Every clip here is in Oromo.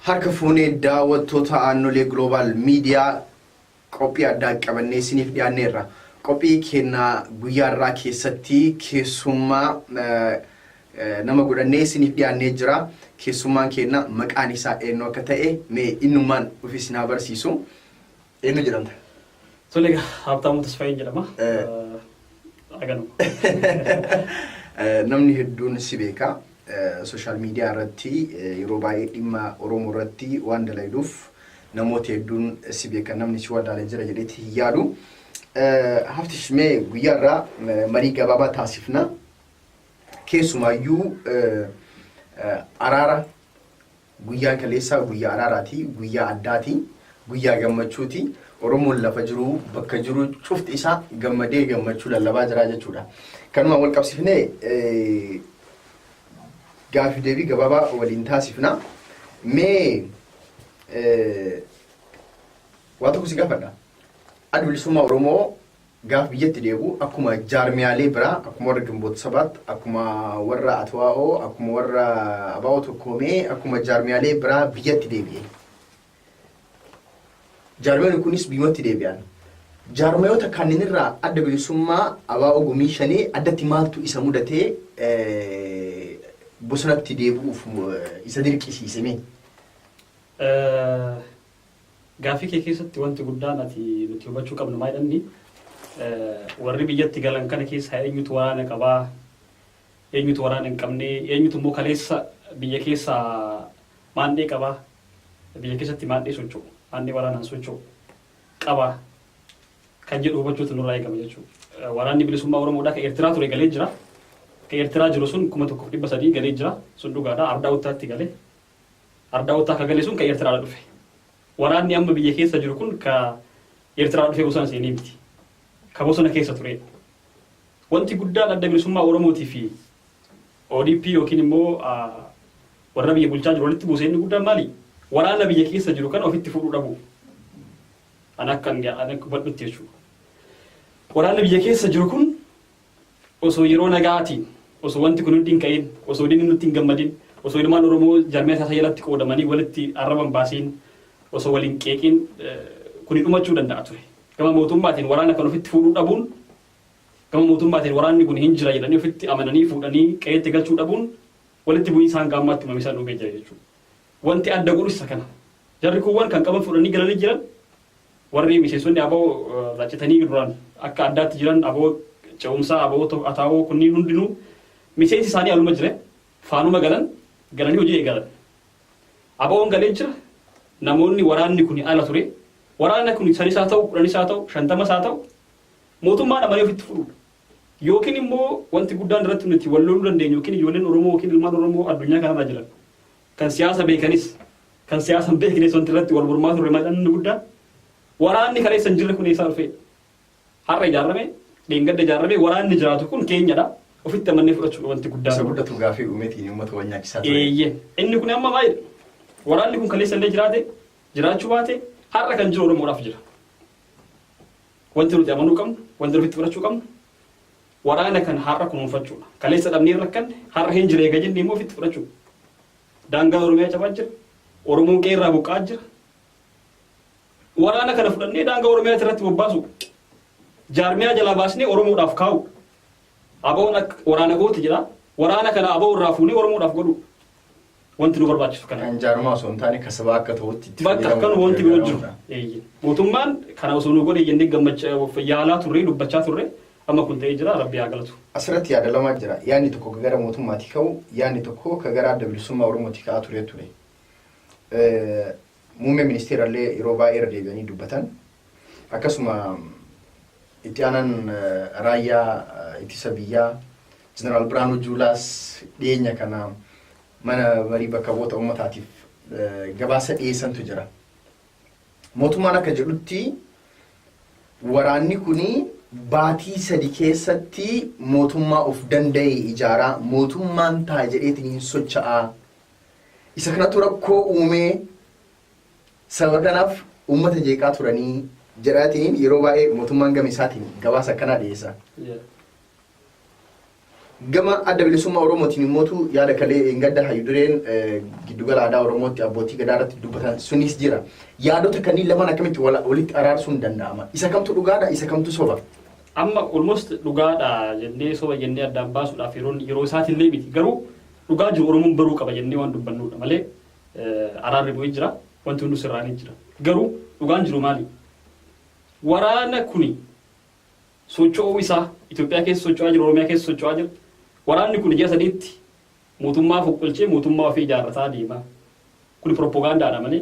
Harka fuunee daawwattoota aannolee global media qophii addaa qabannee isiniif dhiyaanneerra. Qophii keenna guyyaa irraa keessatti keessummaa nama godhannee isiniif dhiyaannee jira. Keessummaan keenna maqaan isaa eenyu akka ta'e mee innummaan ofiis na barsiisu. Eenyu jedhamta? Tole Habtaamuu Tasfaayee jedhama. Aganuma. Namni hedduun si beeka. Social media irratti yeroo baay'ee dhimma Oromoo irratti waan dalagduuf namoota hedduun si beekan namni si wadaalee jira jedheeti yaadu. Haftish mee guyyaa irraa marii gabaabaa taasifna. Keessumaayyuu araara guyyaa kaleessaa guyyaa araaraati, guyyaa addaati, guyyaa gammachuuti. Oromoon lafa jiru bakka jiru cufti isaa gammadee gammachuu lallabaa jira jechuudha. Kanuma wal qabsifnee Gaafif deebii gabaabaa waliin taasifna. Mee waa tokko si gaafadha. Adda bilisummaa Oromoo gaaf biyyatti deebi'u akkuma jaarmiyaalee biraa akkuma warra Gimboota Sabaat, akkuma warra Atwaa'oo, akkuma warra Abaa'oo Tokkoomee, akkuma jaarmiyaalee biraa biyyatti deebi'e. Jaarmiyaan kunis biyyatti deebi'an. Jaarmiyoota kanneen irraa adda bilisummaa Abaa'oo Gumii Shanee addatti maaltu isa mudatee bosonatti deebi'uuf isa dirqisiiseme? Gaafii kee keessatti wanti guddaan ati nuti hubachuu qabnu maayidhanni warri biyyatti galan kana keessa eenyutu waraana qabaa, eenyutu waraana hin qabne, eenyutu immoo kaleessa biyya keessa maandhee qabaa, biyya keessatti maandhee socho'u, maandhee waraanaan socho'u qabaa kan jedhu hubachuutu nurraa eegama jechuudha. Waraanni bilisummaa Oromoodhaa kan Eertiraa ture galee jira. Eertiraa jiru sun 1300 galee jira. Sun dhugaadha. Ardaawwattaatti galee. Ardaawwattaa ka galee sun ka Eertiraa dhufe. Waraanni amma biyya keessa jiru kun ka Eertiraa dhufe bosona seenee miti. Ka bosona keessa ture. Wanti guddaan adda bilisummaa Oromootii fi ODP yookiin immoo warra biyya bulchaa jiru walitti buusee inni guddaan maali? Waraana biyya keessa jiru kan ofitti fuudhuu dhabu. Akka hubadhutti jechuudha. Waraana biyya keessa jiru kun osoo yeroo nagaatiin osoo wanti kun hundi hin ka'in, osoo diinni nutti hin gammadin, osoo ilmaan Oromoo jaarmiyaa isaa jalatti qoodamanii walitti arraban baasiin, osoo waliin qeeqiin kuni dhumachuu danda'a ture. Gama mootummaatiin waraana kan ofitti fuudhuu dhabuun, gama mootummaatiin waraanni kun hin jira jedhanii ofitti amananii fuudhanii qe'eetti galchuu dhabuun walitti bu'ii isaan gaammaatti uumamisaa dhufee jira jechuudha. Wanti adda godhu isa kana. Jarri kuuwwan kan qaban fuudhanii galanii jiran warri miseensonni aboo raccitanii duraan akka addaatti jiran aboo ce'umsaa aboo ataawoo kunniin hundinuu miseensi isaanii aluma jire faanuma galanii hojii eegalan. Aboon galee jira namoonni waraanni kun ala ture waraanni kun sanis haa ta'u 10 haa ta'u 50 haa ta'u mootummaan amanee ofitti fuudhuudha. Yookiin immoo wanti guddaan irratti nuti wal loluu dandeenyu yookiin ijoolleen Oromoo yookiin ilmaan Oromoo addunyaa kanarra jiran kan siyaasa beekanis kan siyaasa beeknes wanti irratti wal mormaa turre maadhaan guddaan waraanni kaleessa hin jirre kun eessaa dhufee har'a ijaarame dheengadda ijaarame waraanni jiraatu kun keenyadha ofitti amannee fudhachuu wanti guddaan isa guddatu gaafii uumeetiin uummata wal nyaachisaa ture. Inni kun amma maayidha waraanni kun kaleessa illee jiraate jiraachuu baate har'a kan jiru Oromoodhaaf jira. Wanti nuti amanuu qabnu wanti ofitti fudhachuu qabnu waraana kan har'a kunuunfachuudha. Kaleessa dhabnee rakkanne har'a hin jiree gajinni immoo ofitti fudhachuu. Daangaa Oromiyaa cabaa jira. Oromoon qeerraa buqqaa jira. Waraana kana fudhannee daangaa Oromiyaa irratti bobbaasu. Jaarmiyaa jalaa baasnee Oromoodhaaf kaa'u. Aboon waraana gooti jedha. Waraana kana aboo irraa fuunee Oromoodhaaf godhu. Wanti nu barbaachisu kana. Kan jaarmaa osoo hin taane kasabaa akka ta'utti itti bakka kan wanti biroo jiru. Mootummaan kana osoo nu godhe jennee gammachaa yaalaa turre dubbachaa turre amma kun ta'ee jira Rabbi haa galatu. Asirratti yaada lamaa jira. Yaadni tokko gara mootummaatti ka'u, yaadni tokko gara adda bilisummaa Oromooti ka'aa ture. Muummee ministeerallee yeroo baay'ee irra deebi'anii dubbatan. Akkasuma itti aanaan raayyaa ittisa biyyaa Jeneraal Biraanuu Juulaas dhiyeenya kana mana marii bakka bu'oota uummataatiif gabaasa dhiyeessantu jira. Mootummaan akka jedhutti waraanni kuni baatii 3 keessatti mootummaa of danda'e ijaaraa mootummaan ta'a jedheetiin socho'aa isa kanatu rakkoo uumee sababa kanaaf uummata jeeqaa turanii jedhaatiin yeroo baay'ee mootummaan gama isaatiin gabaasa akkanaa dhiyeessa. Gama adda bilisummaa Oromootiin immootu yaada kalee gadda hayyudureen giddugala aadaa Oromootti abbootii gadaa irratti dubbatan sunis jira. Yaadota kanneen lamaan akkamitti walitti araarsuun danda'ama? Isa kamtu dhugaadha, isa kamtu soba? Amma almost dhugaadha jennee soba jennee addaan baasuudhaaf yeroo isaatillee miti. Garuu dhugaa jiru Oromoon baruu qaba jennee waan dubbannudha malee araarri bu'ee jira, wanti hundi sirraanii jira. Garuu dhugaan jiru maali? Waraana kuni socho'uu isaa Itoophiyaa keessa socho'aa jira, Oromiyaa keessa socho'aa jira. Waraanni kun ji'a sadiitti mootummaa foqqolchee mootummaa ofii ijaarrataa deema. Kun propagaandaadha malee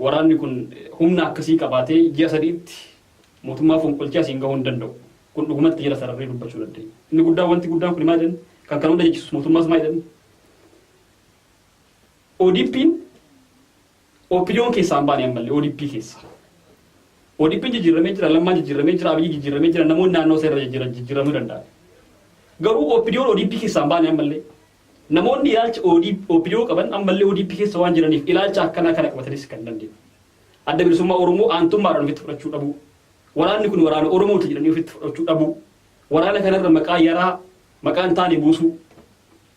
waraanni kun humna akkasii qabaatee ji'a sadiitti mootummaa foqqolchee asiin gahuu hin danda'u. Kun dhugumatti jala sararree dubbachuu dandeenya. Inni guddaan wanti guddaan kun maal jedhan kan hunda jechisu mootummaas maal jedhan ODP'n opinion keessaan baane ammallee ODP keessa. ODP'n jijjiiramee jira, lammaan jijjiiramee jira, Abiyyi jijjiiramee jira, namoonni naannoo isaa irra jijjiiramuu danda'a. Garuu opinion ODP keessaan baane ammallee namoonni ilaalcha opinion qaban ammallee ODP keessa waan jiraniif ilaalcha akkana kana qabatanis kan dandeenyu. Adda bilisummaa Oromoo aantummaadhaan ofitti fudhachuu dhabu. Waraanni kun waraana Oromooti jedhanii ofitti fudhachuu dhabu. Waraana kanarra maqaa yaraa maqaa hin taane buusu.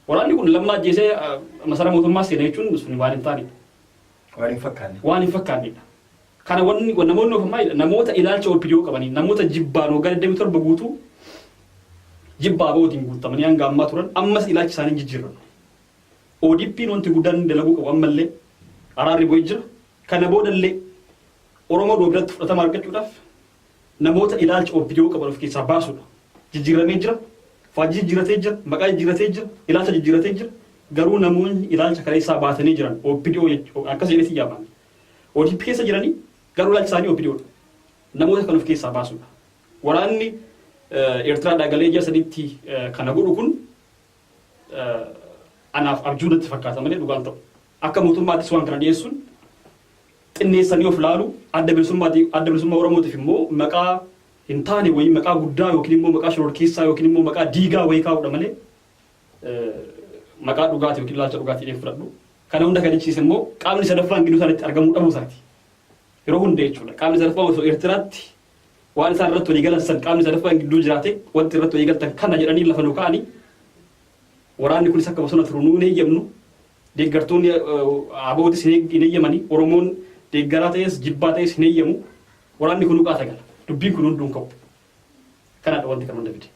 Waraanni kun lammaa ajjeesee masara mootummaa seenaa jechuun sun waan hin taanedha. Waan hin fakkaannedha. Kana namoonni ofamaa namoota ilaalcha opinion qabanii namoota jibbaan waggaa 27 guutuu jibbaa bootiin guutamanii hanga ammaa turan ammas ilaalchi isaanii jijjiirran. ODP'n wanti guddaan dalaguu qabu ammallee araarri bu'ee jira. Kana boodallee Oromoo biratti fudhatama argachuudhaaf namoota ilaalcha opinion qaban of keessaa baasuudha. Jijjiiramee jira, faajjii jijjiiratee jira, maqaa jijjiiratee jira, ilaalcha jijjiiratee jira. Garuu namoonni ilaalcha kana isaa baatanii jiran opinion akkas jedhee yaaman. ODP keessa jiranii garuu ilaalchi isaanii opinionidha. Namoota kan of keessaa baasuudha. Waraanni Eertiraa dhagalee ji'a sadiitti kana godhu kun anaaf abjuudatti fakkaata malee dhugaan ta'u. Akka mootummaattis waan kana dhiyeessuun xinneessanii of laalu adda bilisummaa Oromootiif immoo maqaa hin taane wayii maqaa guddaa yookiin immoo maqaa shororkeessaa yookiin immoo maqaa diigaa wayii kaa'uudha malee maqaa dhugaatii yookiin ilaalcha dhugaatii dheef fudhadhu. Kana hunda kan jechiise immoo qaamni sadaffaan gidduu isaaniitti argamuu dhabuu isaati. Yeroo hunda jechuudha. Qaamni sadaffaan osoo Eertiraatti waan isaan irratti walii galan san qaamni sadaffaan gidduu jiraate wanti irratti walii galtan kana jedhanii lafa nu ka'anii waraanni kunis akka bosona turu nuun eeyyamnu deeggartoonni abootis hin eeyyamanii Oromoon deeggaraa ta'es jibbaa ta'es hin eeyyamu waraanni kun dhugaata gala dubbiin kun hunduun qabu kanaadha wanti kan hunda fide.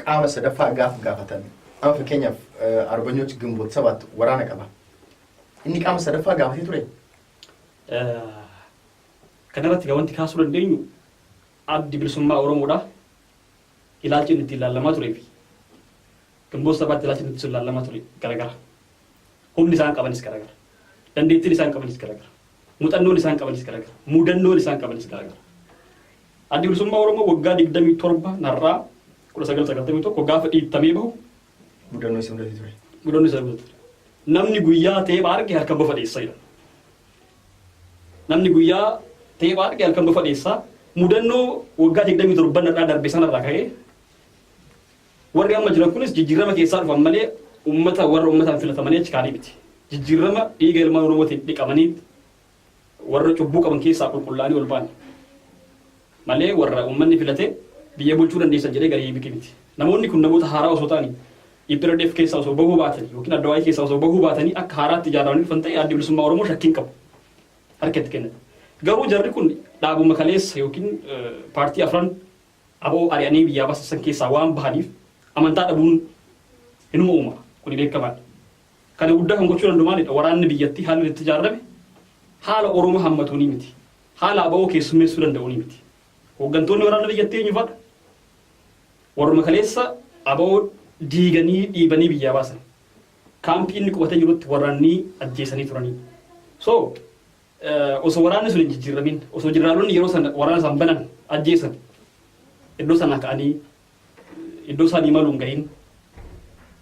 Qaama sadaffaa gaafatan amma fakkeenyaaf Arbanyooch Gimboot Sabaat waraana qaba. Inni qaama sadaffaa gaafatee ture. Kanarratti wanti kaasuu dandeenyu addi bilisummaa Oromoodha. Ilaalchi inni itti ilaalamaa turee fi Gimboot Sabaatti ilaalchi inni itti ilaalamaa ture garagara. Humni isaan qabanis garagara. Dandeettiin isaan qabanis garagara. Muuxannoon isaan qabanis garagara. Muudannoon isaan qabanis garagara. Addi bilisummaa Oromoo waggaa 27 narraa 1991 gaafa dhiittamee bahu mudannoo isa mudate ture. Mudannoo isa mudate. Namni guyyaa teephaa arge halkan bofa dheessaa jedhama. Namni guyyaa teephaa arge halkan bofa dheessaa mudannoo waggaa 27 narraa darbe sanarraa ka'ee warri amma jiran kunis jijjiirama keessaa dhufan malee warra uummataan filatamanii achi kaanii miti. Jijjiirama dhiiga ilmaan Oromootiin dhiqamanii warra cubbuu qaban keessaa qulqullaa'anii ol ba'an malee warra uummanni filatee biyya bulchuu dandeessan jedhee garii miti miti. Namoonni kun namoota haaraa osoo ta'anii IPRDF keessaa osoo bahuu baatanii yookiin Addawaayii keessaa osoo bahuu baatanii akka haaraatti ijaaramanii dhufan ta'e addi bilisummaa Oromoo shakkiin qabu. Harkatti kennan. Garuu jarri kun dhaabuma kaleessa yookiin paartii afran aboo ari'anii biyyaa baasan keessaa waan bahaniif amantaa dhabuun inuma uuma kun beekamaadha. Kana guddaa kan gochuu danda'u maalidha? Waraanni biyyattii haalli itti ijaarame haala Oromoo hammatuunii miti. Haala aboo keessummeessuu danda'uunii miti. Hooggantoonni waraana biyyattii eenyu fa'a? Warruma kaleessa aboo diiganii dhiibanii biyyaa baasan. Kaampii inni qubatee jirutti waraanni ajjeesanii turanii. So osoo waraanni sun hin jijjiiramin osoo jeneraaloonni yeroo sana waraana san banan ajjeesan iddoo sana ka'anii iddoo isaanii maluun gahin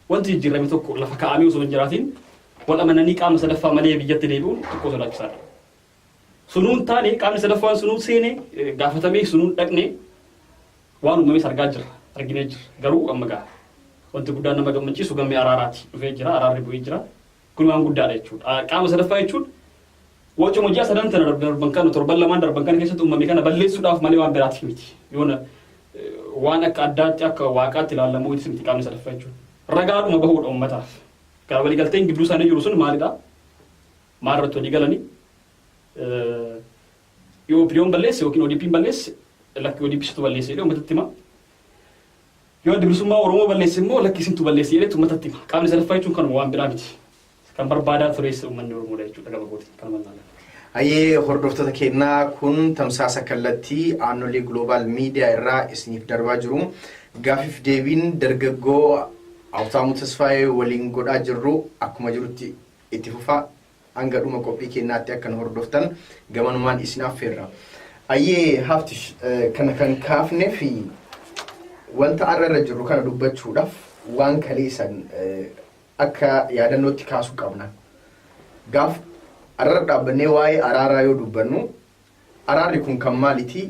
wanti jijjiirame tokko lafa kaa'amee osoo hin jiraatin wal amananii qaama sadaffaa malee biyyatti deebi'uun tokko sodaachisaadha. Sunuun taane qaamni sadaffaan sunuun seenee gaafatamee sunuun dhaqnee waan uumames argaa jirra arginee jirra garuu amma gaa wanti guddaan nama gammachiisu gammee araaraati dhufee jira araarri bu'ee jira kun waan guddaadha jechuudha. Qaama sadaffaa jechuun wacuma ji'a sadan tana darban kana torban lamaan darban kana keessatti uumame kana balleessuudhaaf malee waan biraatiif miti. Yoona waan akka addaatti akka waaqaatti ilaalamu miti qaamni sadaffaa jechuudha. Ragaadhuma bahuudha uummataaf. Gara waliigalteen gidduu isaanii jiru sun maalidha? Maarratti walii galanii yoo OPDO'n balleesse yookiin ODP'n balleesse lakki ODP'tu balleesse jedhee uummatatti hima. Yoo bilisummaa Oromoo balleesse immoo lakki isintu balleesse jedhee uummatatti hima. Qaamni sadaffaa jechuun kanuma waan biraa miti. Kan barbaadaa tures uummanni Oromoodha jechuudha gabaabootiin kan mallaalan. Ayyee hordoftoota keenyaa kun tamsaasa kallattii aannolee global miidiyaa irraa isiniif darbaa jiru. Gaafif deebiin dargaggoo Habtaamuu Tasfaayee waliin godhaa jirru akkuma jirutti itti fufaa hanga dhuma qophii keenyaatti akka nu hordoftan gamanumaan isin affeerra. Ayyee Haftish kana kan kaafnee fi wanta arra jirru kana dubbachuudhaaf waan kaleessan akka yaadannootti kaasuu qabna. Gaaf arra dhaabbannee waa'ee araaraa yoo dubbannu araarri kun kan maaliti?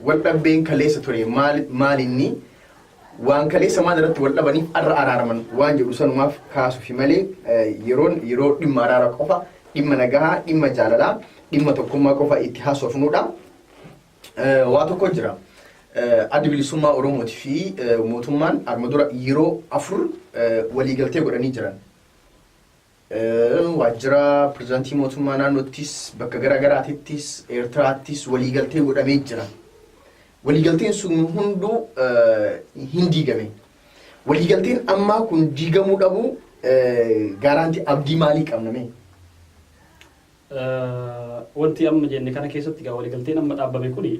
Wal dhabbeen kaleessa ture maalinni waan kaleessa maal irratti wal dhabaniif arra araaraman waan jedhu sanumaaf kaasuufi malee yeroo dhimma araara qofa dhimma nagahaa dhimma jaalalaa dhimma tokkummaa qofa itti haasofnuudha. Waa tokko jira. Adda bilisummaa Oromooti fi mootummaan arma dura yeroo 4 waliigaltee godhanii jiran. Waajjira pirezidaantii mootummaa naannoottis bakka garaagaraattis Eertiraattis waliigaltee godhamee jira. Waliigalteen sun hunduu hin diigame. Waliigalteen ammaa kun diigamuu dhabu gaaraantii abdii maalii qabname? Wanti amma jenne kana keessatti gaa waliigalteen amma dhaabbame kuni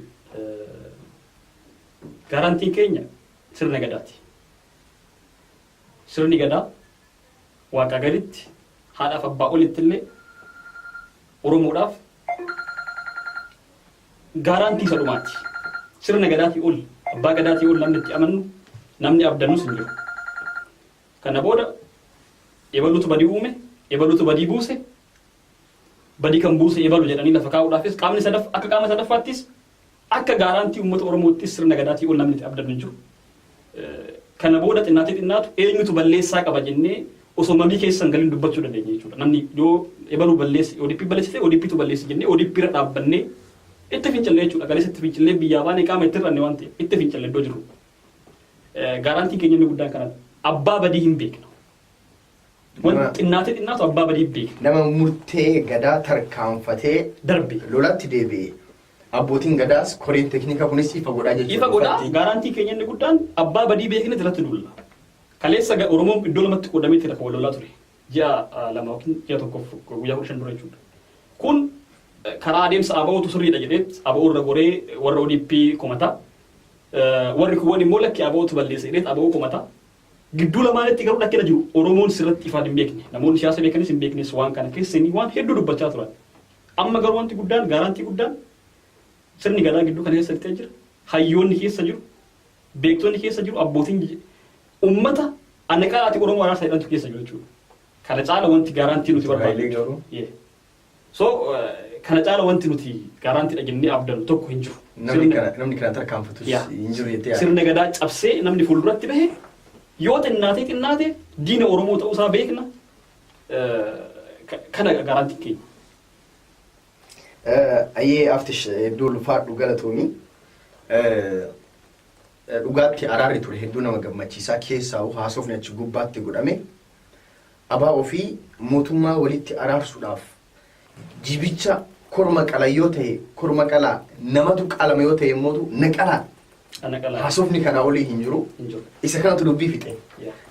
gaaraantiin keenya sirna gadaati. Sirni gadaa waaqa gaditti haadhaaf abbaa olitti illee Oromoodhaaf gaaraantii isa dhumaati. Sirna gadaatii ol abbaa gadaatii ol namni itti amannu namni abdannus hin jiru. Kana booda ebaluutu badii uume ebaluutu badii buuse badii kan buuse ebalu jedhanii lafa kaa'uudhaafis qaamni akka qaama sadaffaattis akka gaaraantii uummata Oromoottis sirna gadaatii ol namni itti abdannu hin jiru. Kana booda xinnaatu eenyutu balleessaa qaba jennee osoo mamii keessan galiin dubbachuu dandeenya jechuudha. Namni yoo ebaluu balleesse ODP balleessite ODPtu balleesse jennee ODP irra dhaabbannee itti fincillee jechuudha. Galee itti fincillee biyyaa baanee qaama itti irranne waan ta'eef itti fincillee iddoo jiru. Gaaraantii keenya inni guddaan kanadha. Abbaa badii hin beekna. Wanti xinnaatu abbaa badii hin beekna. Nama murtee gadaa tarkaanfatee darbe lolatti deebi'e. Abbootiin gadaas koreen teeknikaa kunis ifa godhaa jechuudha. Ifa godhaa gaaraantii keenya inni guddaan abbaa badii beekne irratti dulla. Kaleessa Oromoon iddoo lamatti qoodamee lafa wal lolaa ture. Ji'a lama yookiin ji'a tokkoof guyyaa 15 dura jechuudha. Kun karaa adeemsa aba'ootu sirriidha jedheet aba'oo irra goree warra ODP komata. Warri kuwwan immoo lakki aba'ootu balleessa jedheet aba'oo komata. Gidduu lamaanitti garuu dhakkina jiru Oromoon sirratti ifaan hin beekne. Namoonni siyaasa beekanis hin beeknes waan kana keessanii waan hedduu dubbachaa turan. Amma garuu wanti guddaan gaaraantii guddaan sirni gadaa gidduu kana keessa jira. Hayyoonni keessa jiru. Beektonni keessa jiru. Abbootiin ummata anaqaati Oromoo araarsa jedhamtu keessa jiru jechuudha. Kana caala wanti gaaraantii nuti barbaadu. So kana caala wanti nuti gaaraantii jennee abdannu tokko hin jiru. Namni kana tarkaanfatus hin jiru jettee. Sirna gadaa cabsee namni fuulduratti bahe yoo xinnaate diina Oromoo ta'uu isaa beekna. Kana gaaraantii keenya. Ayyee Haftish iddoo ulfaadhu galatoomii dhugaatti araarri ture hedduu nama gammachiisaa keessaa haasofni achi gubbaatti godhame abaa ofii mootummaa walitti araarsuudhaaf jibicha korma qala yoo ta'e korma qalaa namatu qalama yoo ta'e immoo naqalaa haasofni kana olii hin jiru isa kanatu dubbii fixe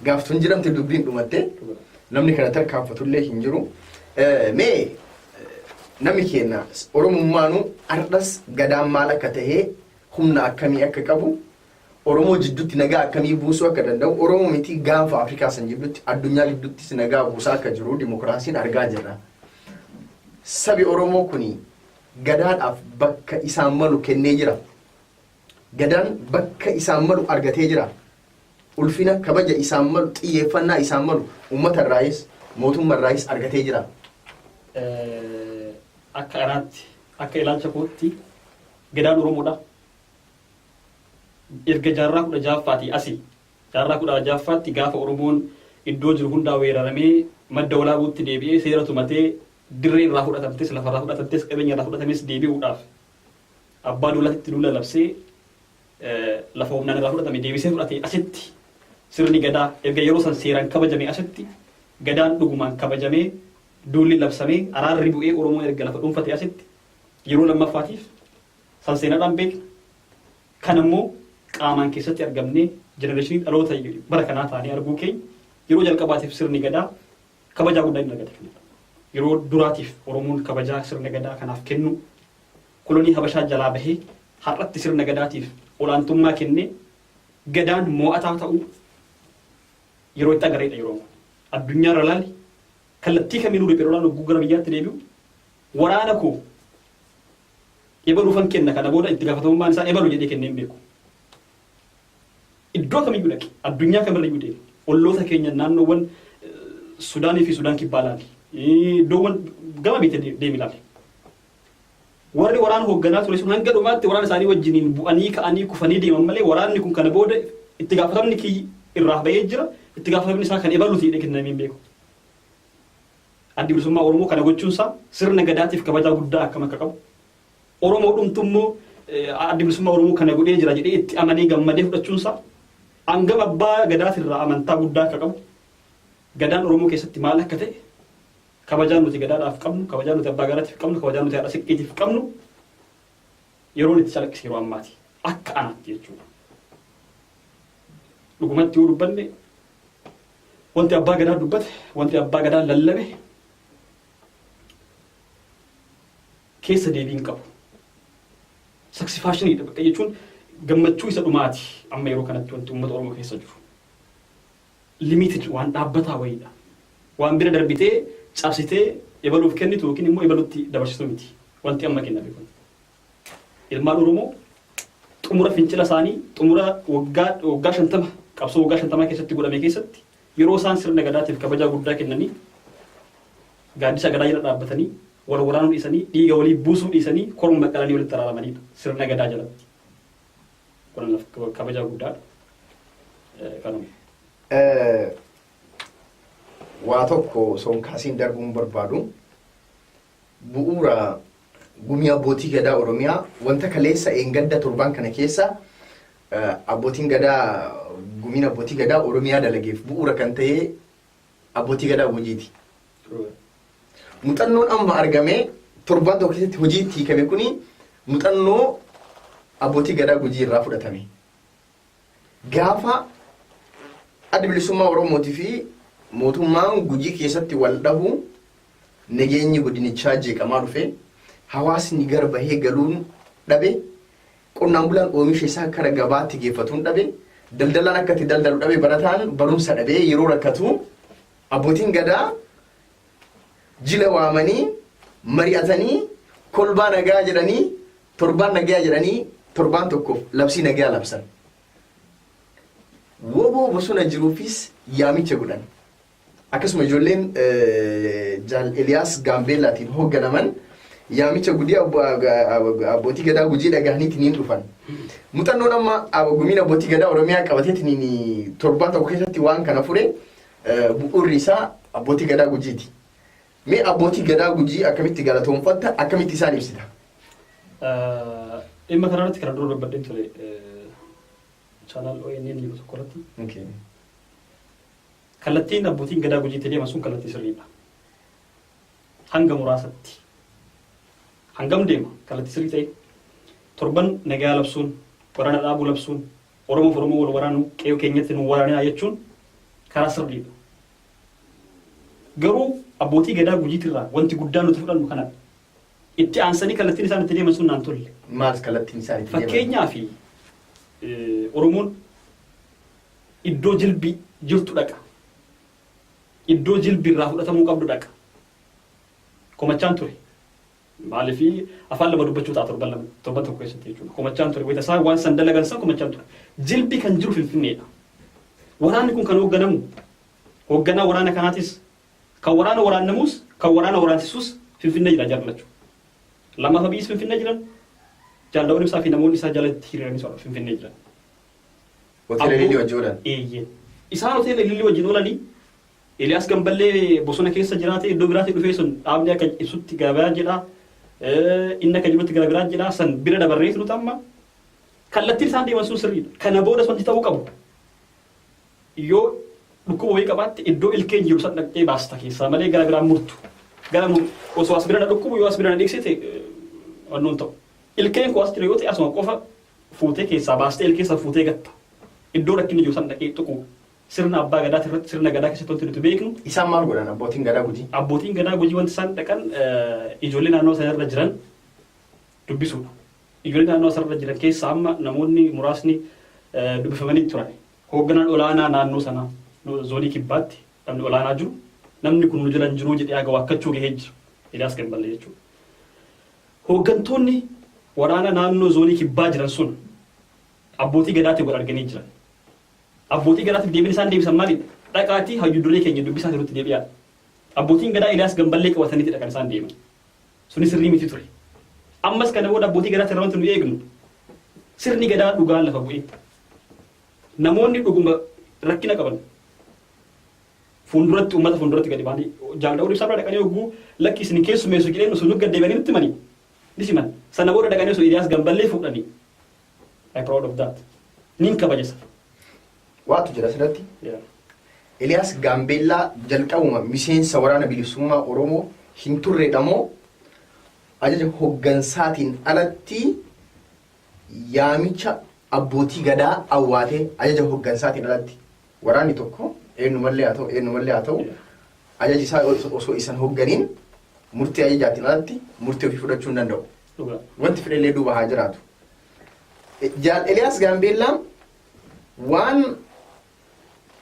gaaftuun jedhamte dubbiin dhumatte namni kana tarkaanfatullee hin jiru mee namni keenya Oromummaanuu ardhas gadaan maal akka ta'e humna akkamii akka qabu Oromoo jidduutti nagaa akkamii buusuu akka danda'u Oromoo miti gaanfa Afrikaa san jidduutti addunyaa gidduuttis nagaa buusaa akka jiru dimokiraasiin argaa jirra. Sabi Oromoo kuni gadaadhaaf bakka isaan malu kennee jira. Gadaan bakka isaan malu argatee jira. Ulfina kabaja isaan malu xiyyeeffannaa isaan malu uummata irraayis mootummaa irraayis argatee jira. Akka anaatti akka ilaalcha kootti gadaan Oromoodha. Erga jaarraa 16ffaati asii jaarraa 16ffaatti gaafa Oromoon iddoo jiru hundaa weeraramee madda walaabuutti deebi'ee seera tumatee dirree irraa fudhatamtes lafarraa fudhatamtes qabeenya irraa fudhatames deebi'uudhaaf abbaa duulatti duula labsee lafa humnaan irraa fudhatame deebisee fudhatee asitti sirni gadaa erga yeroo san seeraan kabajamee asitti gadaan dhugumaan kabajamee duulli labsamee araarri bu'ee Oromoo erga lafa dhuunfatee asitti yeroo lammaffaatiif san seenaadhaan beekna. Kan ammoo qaamaan keessatti argamnee jenereeshinii dhaloota bara kanaa ta'anii arguu keenya yeroo jalqabaatiif sirni gadaa kabajaa guddaa inni argate. Yeroo duraatiif Oromoon kabajaa sirna gadaa kanaaf kennu kolonii Habashaa jalaa bahee har'atti sirna gadaatiif olaantummaa kennee gadaan mo'ataa ta'uu yeroo itti agareedha yeroo addunyaa irra laali kallattii kamiinuu riphee ogguu gara biyyaatti deebi'u waraana koo ebaluufan kenna kana booda itti gaafatamummaan isaa ebalu jedhee kenneen beeku. Iddoo kamiyyuu dhaqe addunyaa kamirrayyuu deeme olloota keenya naannoowwan Sudaanii fi Sudaan kibbaa laali iddoowwan gama biite deemi laali. Warri waraana hoogganaa ture sun hanga dhumaatti waraana isaanii wajjiniin bu'anii ka'anii kufanii deeman malee waraanni kun kana booda itti gaafatamni kiyyi irraa bahee jira itti gaafatamni isaa kan ebaluuti jedhee kennameen beeku. Addi bilisummaa Oromoo kana gochuunsaa sirna gadaatiif kabajaa guddaa akkam akka qabu. Oromoo dhumtummoo addi bilisummaa Oromoo kana godhee jira jedhee itti amanee gammadee fudhachuunsaa hangam abbaa gadaatirraa amantaa guddaa akka qabu. Gadaan Oromoo keessatti maal akka ta'e kabajaan nuti gadaadhaaf qabnu kabajaan nuti abbaa gadaatiif qabnu kabajaan nuti haadha siqqeetiif qabnu yeroon itti calaqqise yeroo ammaati akka anaatti jechuudha. Dhugumatti yoo dubbanne wanti abbaa gadaa dubbate wanti abbaa gadaa lallabe keessa deebiin qabu. Saksifashiniidha bakka jechuun gammachuu isa dhumaati amma yeroo kanatti wanti uummata Oromoo keessa jiru. Limited waan dhaabbataa wayiidha. Waan bira darbitee cabsitee ebaluuf kennitu yookiin immoo ebalutti dabarsitu miti. Wanti amma kenname kun. Ilmaan Oromoo xumura fincila isaanii xumura waggaa 50 qabsoo waggaa 50 keessatti godhame keessatti yeroo isaan sirna gadaatiif kabajaa guddaa kennanii gaaddisa gadaa jala dhaabbatanii wal waraanuu dhiisanii dhiiga walii buusuu dhiisanii korma maqalanii walitti araaramaniidha sirna gadaa jalatti. Kun kabajaa guddaadha. Kanuma. Waa tokko son kaasiin darbuun barbaadu bu'uura gumii abbootii gadaa Oromiyaa wanta kaleessa eengadda torban kana keessa abbootiin gadaa gumiin abbootii gadaa Oromiyaa dalageef bu'uura kan ta'e abbootii gadaa hojiiti. Muuxannoon amma argame torban tokko keessatti hojiitti hiikame kuni muuxannoo abbootii gadaa Gujii irraa fudhatame. Gaafa adda bilisummaa Oromootii fi mootummaan Gujii keessatti wal dhabu nageenyi godinichaa jeeqamaa dhufe hawaasni gara bahee galuun dhabe qonnaan bulaan oomisha isaa kara gabaatti geeffatuun dhabe daldalaan akkatti daldalu dhabe barataan barumsa dhabe yeroo rakkatu abbootiin gadaa jila waamanii mari'atanii kolbaa nagaa jedhanii torbaan nagaa jedhanii torbaan tokkoof labsii nagaa labsan. Woboo bosona jiruufis yaamicha godhan. Akkasuma ijoolleen Jaal Eliyaas Gaambeellaatiin hoogganaman yaamicha gudii abbootii gadaa Gujii dhagahaniitiin hin dhufan. Muuxannoon amma gumiin abbootii gadaa Oromiyaa qabateetiin torbaan tokko keessatti waan kana fure bu'uurri isaa abbootii gadaa Gujiiti. Mee abbootii gadaa Gujii akkamitti galatoomfatta akkamitti isaan ibsita? Dhimma kanarratti kana dura dubbadheen ture channel ONN jiru tokkorratti. Kallattiin abbootiin gadaa Gujiitti deeman sun kallattii sirriidha. Hanga muraasatti. Hangam deema kallattii sirrii ta'e torban nagaa labsuun waraana dhaabuu labsuun Oromoof Oromoo wal waraanuu qe'oo keenyatti nu waraanaa jechuun karaa sirriidha. Garuu abbootii gadaa Gujiitirraa wanti guddaan nuti fudhannu kanadha. Itti aansanii kallattiin isaan itti deeman sun naan tolle. Maal kallattiin isaan itti deeman? Fakkeenyaaf Oromoon iddoo jilbii jirtu dhaqa. Iddoo jilbii irraa fudhatamuu qabdu dhaqa. Komachaan ture. Maaliif afaan lama dubbachuu ta'a torban tokko keessatti jechuudha. Komachaan ture. Wayita isaa waan san dalagan san komachaan ture. Jilbii kan jiru Finfinneedha. Waraanni kun kan hoogganamu hoogganaa waraana kanaatis kan waraana waraannamus kan waraana waraansisus Finfinnee jira jaallachuu. Lammaffaa biyyi Finfinnee jiran jaalawwan isaa fi namoonni isaa jalatti hiriiranii soora Finfinnee jiran. Hoteela Lilii wajjin oolan. Isaan hoteela Lilii wajjin oolanii Eliyaas Gamballee bosona keessa jiraate iddoo biraatti dhufee sun dhaabni akka ibsutti gabayaa jedha. Inni akka jirutti gabayaa jedha san bira dabarrees nuti amma kallattiin isaan deeman sun sirriidha. Kana booda wanti ta'uu qabu. Yoo dhukkuba wayii qabaatti iddoo ilkeen jiru san dhaqxee baasta keessaa malee gara biraan murtu. Gara osoo as bira na dhukkubu yoo as bira na dhiigsite wannoon ta'u. Ilkeen koo as jira yoo ta'e asuma qofa fuutee keessaa baastee ilkeessa fuutee gatta. Iddoo rakkinni jiru san dhaqee tuqu. Sirna abbaa gadaa irratti sirna gadaa keessatti wanti nuti beeknu. Isaan maal godhan abbootiin gadaa gujii? Abbootiin gadaa gujii wanti isaan dhaqan ijoollee naannoo sanarra jiran dubbisuudha. Ijoollee naannoo sanarra jiran keessa amma namoonni muraasni dubbifamanii turan. Hoogganaan olaanaa naannoo sanaa zoonii kibbaatti namni olaanaa jiru namni kun nu jiran jiruu jedhee aga waakkachuu gahee jira. Eliyaas Gamballee jechuudha. Hooggantoonni waraana naannoo zoonii kibbaa jiran sun abbootii gadaatiin wal arganii jiran. Abbootii gadaatiif deebiin isaan deebisan maali? Dhaqaatii hayyuudolee keenya dubbisaa jirutti deebi'aa. Abbootiin gadaa Eliyaas Gamballee qabataniiti dhaqan isaan deeman. Suni sirrii miti ture. Ammas kana booda abbootii gadaatiin irraa wanti nu eegnu sirni gadaa dhugaan lafa bu'ee. Namoonni dhuguma rakkina qaban fuulduratti uummata fuulduratti gadi baanii jaalladhu ibsaa bira dhaqanii hogguu lakki isin keessumeessu jedheen osoo nuti gaddeebanii nutti manii ni siman. Sana booda dhaqanii osoo Eliyaas Gamballee fuudhanii. I'm proud of that. Nin kabajasa. Waatu jira asirratti. Eliyaas Gambeellaa jalqabuma miseensa waraana bilisummaa Oromoo hin turredhamoo ajaja hoggansaatiin alatti yaamicha abbootii gadaa awwaatee ajaja hoggansaatiin alatti waraanni tokko eenyumallee haa ta'u ajaji isaa osoo isan hogganiin murtii ajajaatiin alatti murtii ofii fudhachuu hin danda'u. Wanti fedhallee duuba haa jiraatu. Eliyaas Gambeellaan waan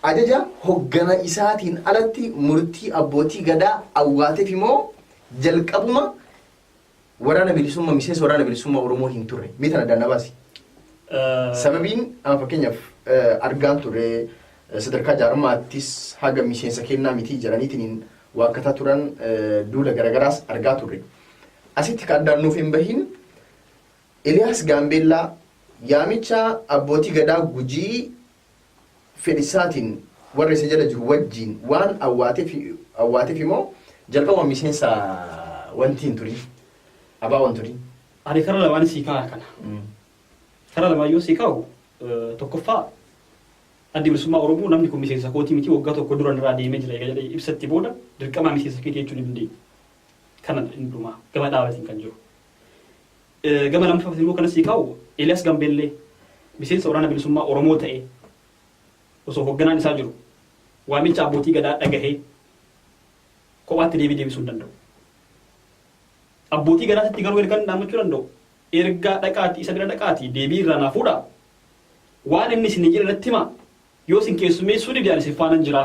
ajaja hoggana isaatiin alatti murtii abbootii gadaa awwaateef immoo jalqabuma waraana bilisummaa miseensa waraana bilisummaa Oromoo hin turre. Mee tana adda baasi. Sababiin amma fakkeenyaaf argaan turre sadarkaa jaarmaattis haga miseensa kennaa miti jedhaniitiin waakkataa turan duula garagaraas argaa turre. Asitti kan addaan nuuf hin bahin Eliyaas Gambeellaa yaamicha abbootii gadaa Gujii fedhisaatiin warra isa jala jiru wajjiin waan awwaateef immoo jalqabuma miseensa wanti hin turin abaa waan turin. Ani karaa lamaan sii kaa'aa kana. Karaa lamaan yoo sii kaa'u tokkoffaa addi bilisummaa Oromoo namni kun miseensa kootii miti waggaa tokko dura irraa deemee jira egaa jedhee ibsatti booda dirqamaa miseensa keetii jechuun hin dandeenye. Kana hundumaa gama dhaabatiin kan jiru. Gama lammaffaatiin immoo kana sii kaa'u Eliyaas Gambeellee miseensa waraana bilisummaa Oromoo ta'ee osoo hoogganaan isaa jiru waamicha abbootii gadaa dhagahee kophaatti deebisuu hin danda'u. Abbootii gadaatti garuu erga dhaamachuu danda'u. Erga dhaqaati isa bira dhaqaati deebii irraa naa fuudha. Waan inni isin jedhe irratti hima yoo isin keessummeessuu didaan isin faana jira.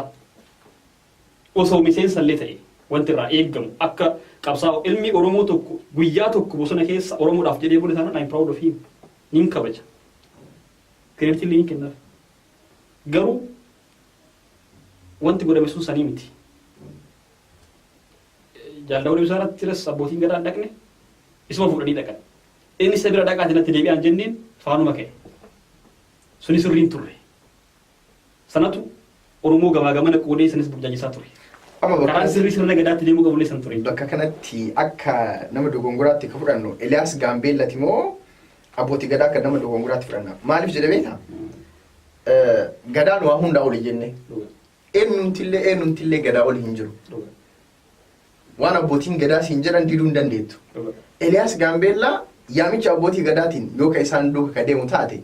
Osoo miseensa illee ta'e wanti irraa eeggamu akka qabsaa'u ilmi Oromoo tokko guyyaa tokko bosona keessa Oromoodhaaf jedhee bule sana I'm proud of him. Nin kabaja. Kireebitiin ni kennaaf. Garuu wanti godhame sun sanii miti. Jaalladhu ibsaarratti jiras abbootiin gadaa dhaqne isuma fuudhanii dhaqan. Inni isa bira dhaqaati natti deebi'an jenneen faanuma ka'e. Suni sirriin turre. Sanatu Oromoo gamaa gamana qoodee sanis burjaajisaa ture. Karaan sirrii sirna gadaatti deemuu qabullee san ture. Bakka kanatti akka nama dogongoraatti ka fudhannu Eliyaas Gambeellati moo abbootii gadaa akka nama dogongoraatti fudhanna. Maaliif jedhee beektaa? Gadaan waa hundaa oli jenne. Eenyumtillee gadaa oli hin jiru. Waan abbootiin gadaa siin jedhan diduu hin dandeettu. Eliyaas Gambeellaa yaamicha abbootii gadaatiin yoo ka isaan duuka ka deemu taate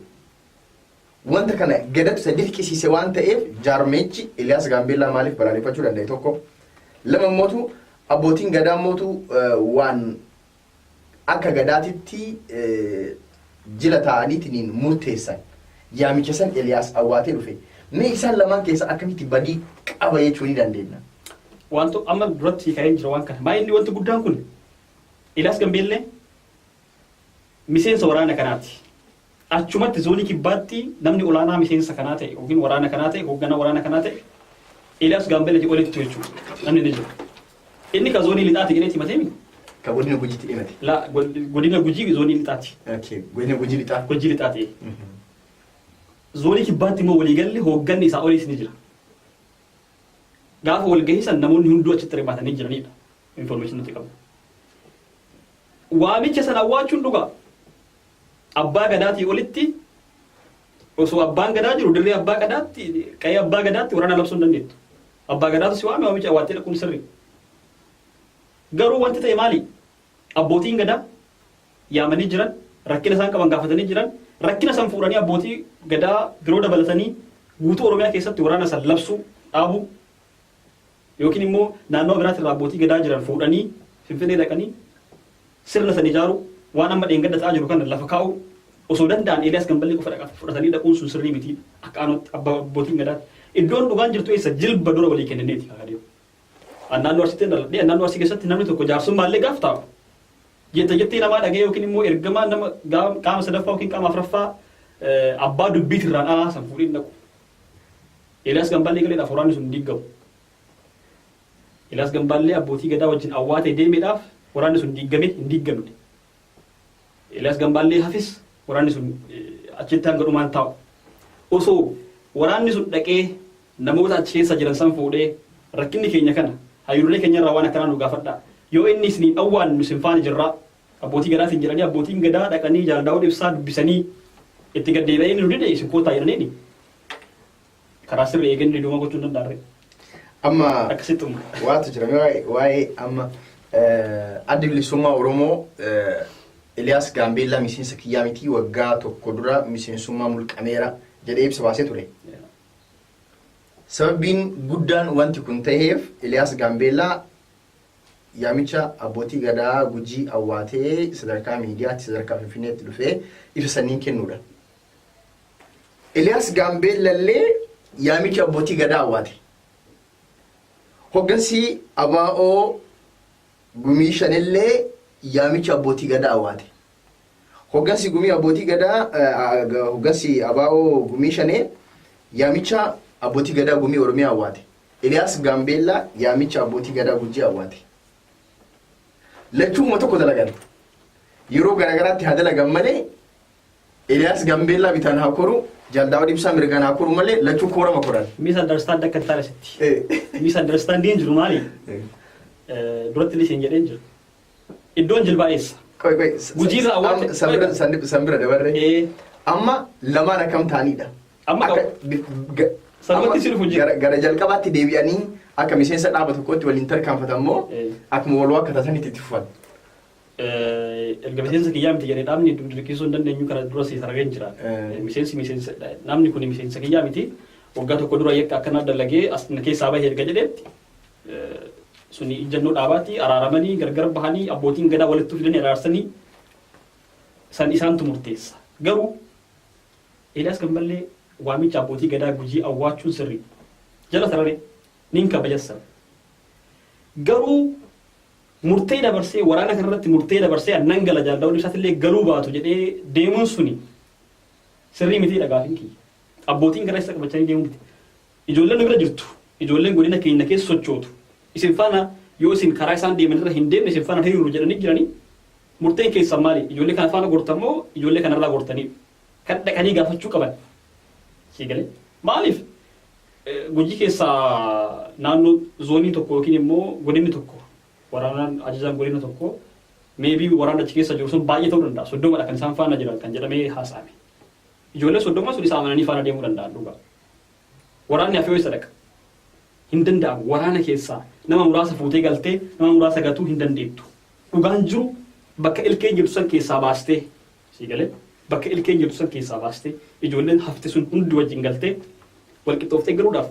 wanta kana gadatu isa dirqisiise waan ta'eef jaarmeechi Eliyaas Gambeellaa maaliif balaaleffachuu danda'e tokko. Lama mootu abbootiin gadaa mootu waan akka gadaatitti jila ta'aniitiin murteessan yaamicha san Eliyaas awwaatee dhufe. Mee isaan lamaan keessa akkamitti badii qaba jechuu ni dandeenya. Wanto amma duratti ka'ee jira waan kana. Maa inni wanti guddaan kun Eliyaas Gambeellee miseensa waraana kanaati. Achumatti zoonii kibbaatti namni olaanaa miseensa kanaa ta'e yookiin waraana kanaa ta'e hoogganaa waraana kanaa ta'e Eliyaas Gambeellee olitti jechuudha. Namni ni jira. Inni ka zoonii lixaati jedhee himatee mi? Ka godina Gujiitti dhimate. La godina Gujii zoonii lixaati. Okay, godina Gujii lixaa. Gujii lixaati. Zoonii kibbaatti immoo waliigalli hoogganni isaa oliis ni jira. gaafa wal gahiisan namoonni hunduu achitti hirmaatanii jiranidha information nuti qabu. Waamicha sana awwaachuun dhugaa abbaa gadaatii olitti osoo abbaan gadaa jiru dirree abbaa gadaatti qe'ee abbaa gadaatti waraana labsuu hin dandeettu. Abbaa gadaatu si waame waamicha awwaattee dhaquun sirrii. Garuu wanti ta'e maali? Abbootiin gadaa yaamanii jiran rakkina isaan qaban gaafatanii jiran rakkina san fuudhanii abbootii gadaa biroo dabalatanii guutuu Oromiyaa keessatti waraana san labsuu dhaabuu yookiin immoo naannoo biraatti irraa abbootii gadaa jiran fuudhanii Finfinnee dhaqanii sirna san ijaaru waan amma dheengadda ta'aa jiru kana lafa kaa'u osoo danda'an Eeliyaas Gamballee qofa fudhatanii dhaquun sun sirrii miti akka aanootti abbootiin gadaatti iddoon dhugaan jirtu eessa jilba dura walii kennineeti kaadhiyo. Naannoo Arsiitti dhaladhee naannoo Arsii keessatti namni tokko jaarsummaa gaaf taa'u jettee namaa dhagee yookiin immoo ergamaa nama qaama sadaffaa yookiin qaama afuraffaa abbaa dubbiit irraan alaa san fuudhiin dhaqu. Eeliyaas Gamballee galeedhaaf waraanni sun diigamu. Eeliyaas Gamballee abbootii gadaa wajjin awwaatee deemeedhaaf waraanni sun diigame hin diigamne. Eeliyaas Gamballee hafis waraanni sun achitti hanga dhumaan taa'u. Osoo waraanni sun dhaqee namoota achi keessa jiran san fuudhee rakkinni keenya kana hayyuulee keenya irraa waan akkanaa nu gaafadhaa. Yoo inni isiniin dhawwaan nu sin faana jirraa abbootii gadaatiin jedhanii abbootiin gadaa dhaqanii jaaldaa'uu ibsaa dubbisanii itti gaddeebi'anii nu dide isin kootaa jedhaniini. Karaa sirrii eeganii duuma gochuu hin danda'arre. Amma akkasitti waatu jira waa'ee amma adda bilisummaa Oromoo Eeliyaas Gaambeellaa miseensa kiyyaa miti waggaa tokko dura miseensummaa mulqameera jedhee ibsa baasee ture. Sababiin guddaan wanti kun ta'eef Eeliyaas Gaambeellaa yaamicha abbootii gadaa Gujii awwaatee sadarkaa miidiyaatti sadarkaa Finfinneetti dhufee ibsa sanniin kennuudha. Eeliyaas Gaambeellallee yaamicha abbootii gadaa awwaate. Hoggansi ABO gumii shanillee yaamicha abbootii gadaa awwaate. Hoggansi gumii abbootii gadaa hoggansi ABO gumii shanee yaamicha abbootii gadaa gumii Oromiyaa awwaate. Eeliyaas Gaambeellaa yaamicha abbootii gadaa Gujii awwaate. Lachuuma tokko dalagan. Yeroo garagaraatti haa dalagan malee Eeliyaas Gaambeellaa bitaan haa koru jaaldaa'uu ibsaa mirgaan haa koru malee lachuu koorama koran. Misunderstand akka taala sitti. Misunderstanding jiru maali? Duratti liiseen jedheen jiru. Iddoon jilbaa eessa? Gujii irraa awwaate. Sanbira dabarre. Amma lamaan akkam ta'anidha. Amma sanbatti si dhufu jira. Gara jalqabaatti deebi'anii akka miseensa dhaaba tokkotti waliin tarkaanfatan immoo akkuma waloo akka taasanitti itti fufan. Erga miseensa kiyyaa miti jedhee dhaabni dirqisiisuu hin dandeenyu kana dura si argeen jira. Miseensa namni kun miseensa kiyyaa miti waggaa tokko dura yakka akkanaa dalagee as keessaa bahee erga jedheetti suni ijannoo dhaabaatti araaramanii gargar bahanii abbootiin gadaa walitti fidanii araarsanii san isaantu murteessa. Garuu Eeliyaas Gamballee waamicha abbootii gadaa Gujii awwaachuun sirrii jala sararee nin kabajassa. Garuu murtee dabarsee waraana kanarratti murtee dabarsee annan gala jaaldaa'uun ibsaatillee galuu baatu jedhee deemuun suni sirrii miti Gaafin kiyya. Abbootiin gadaa isa qabachanii deemuu miti. Ijoolleen bira jirtu. Ijoolleen godina keenya keessa sochootu. Isin faana yoo isin karaa isaan deeman irra hin deemne isin faana hiriiru jedhanii jiranii murteen keessan maali? Ijoollee kana faana gortan moo ijoollee kanarraa gortanii kan dhaqanii gaafachuu qaban. Siigalee maaliif Gujii keessaa naannoo zoonii tokko yookiin immoo godinni tokko waraanaan ajajaan godina tokko maybe waraana achi keessa jiru sun baay'ee ta'uu danda'a. Soddomadha kan isaan faana jiran kan jedhamee haasa'ame. Ijoollee soddoma sun isa amananii faana deemuu danda'an dhugaa. Waraanni hafee isa dhaqa. Hin danda'amu waraana keessaa nama muraasa fuutee galtee nama muraasa gatuu hin dandeettu. Dhugaan jiru bakka ilkeen jirtu san keessaa baastee siigalee bakka ilkeen jirtu san keessaa baastee ijoolleen hafte sun hundi wajjin galtee wal qixxooftee garuudhaaf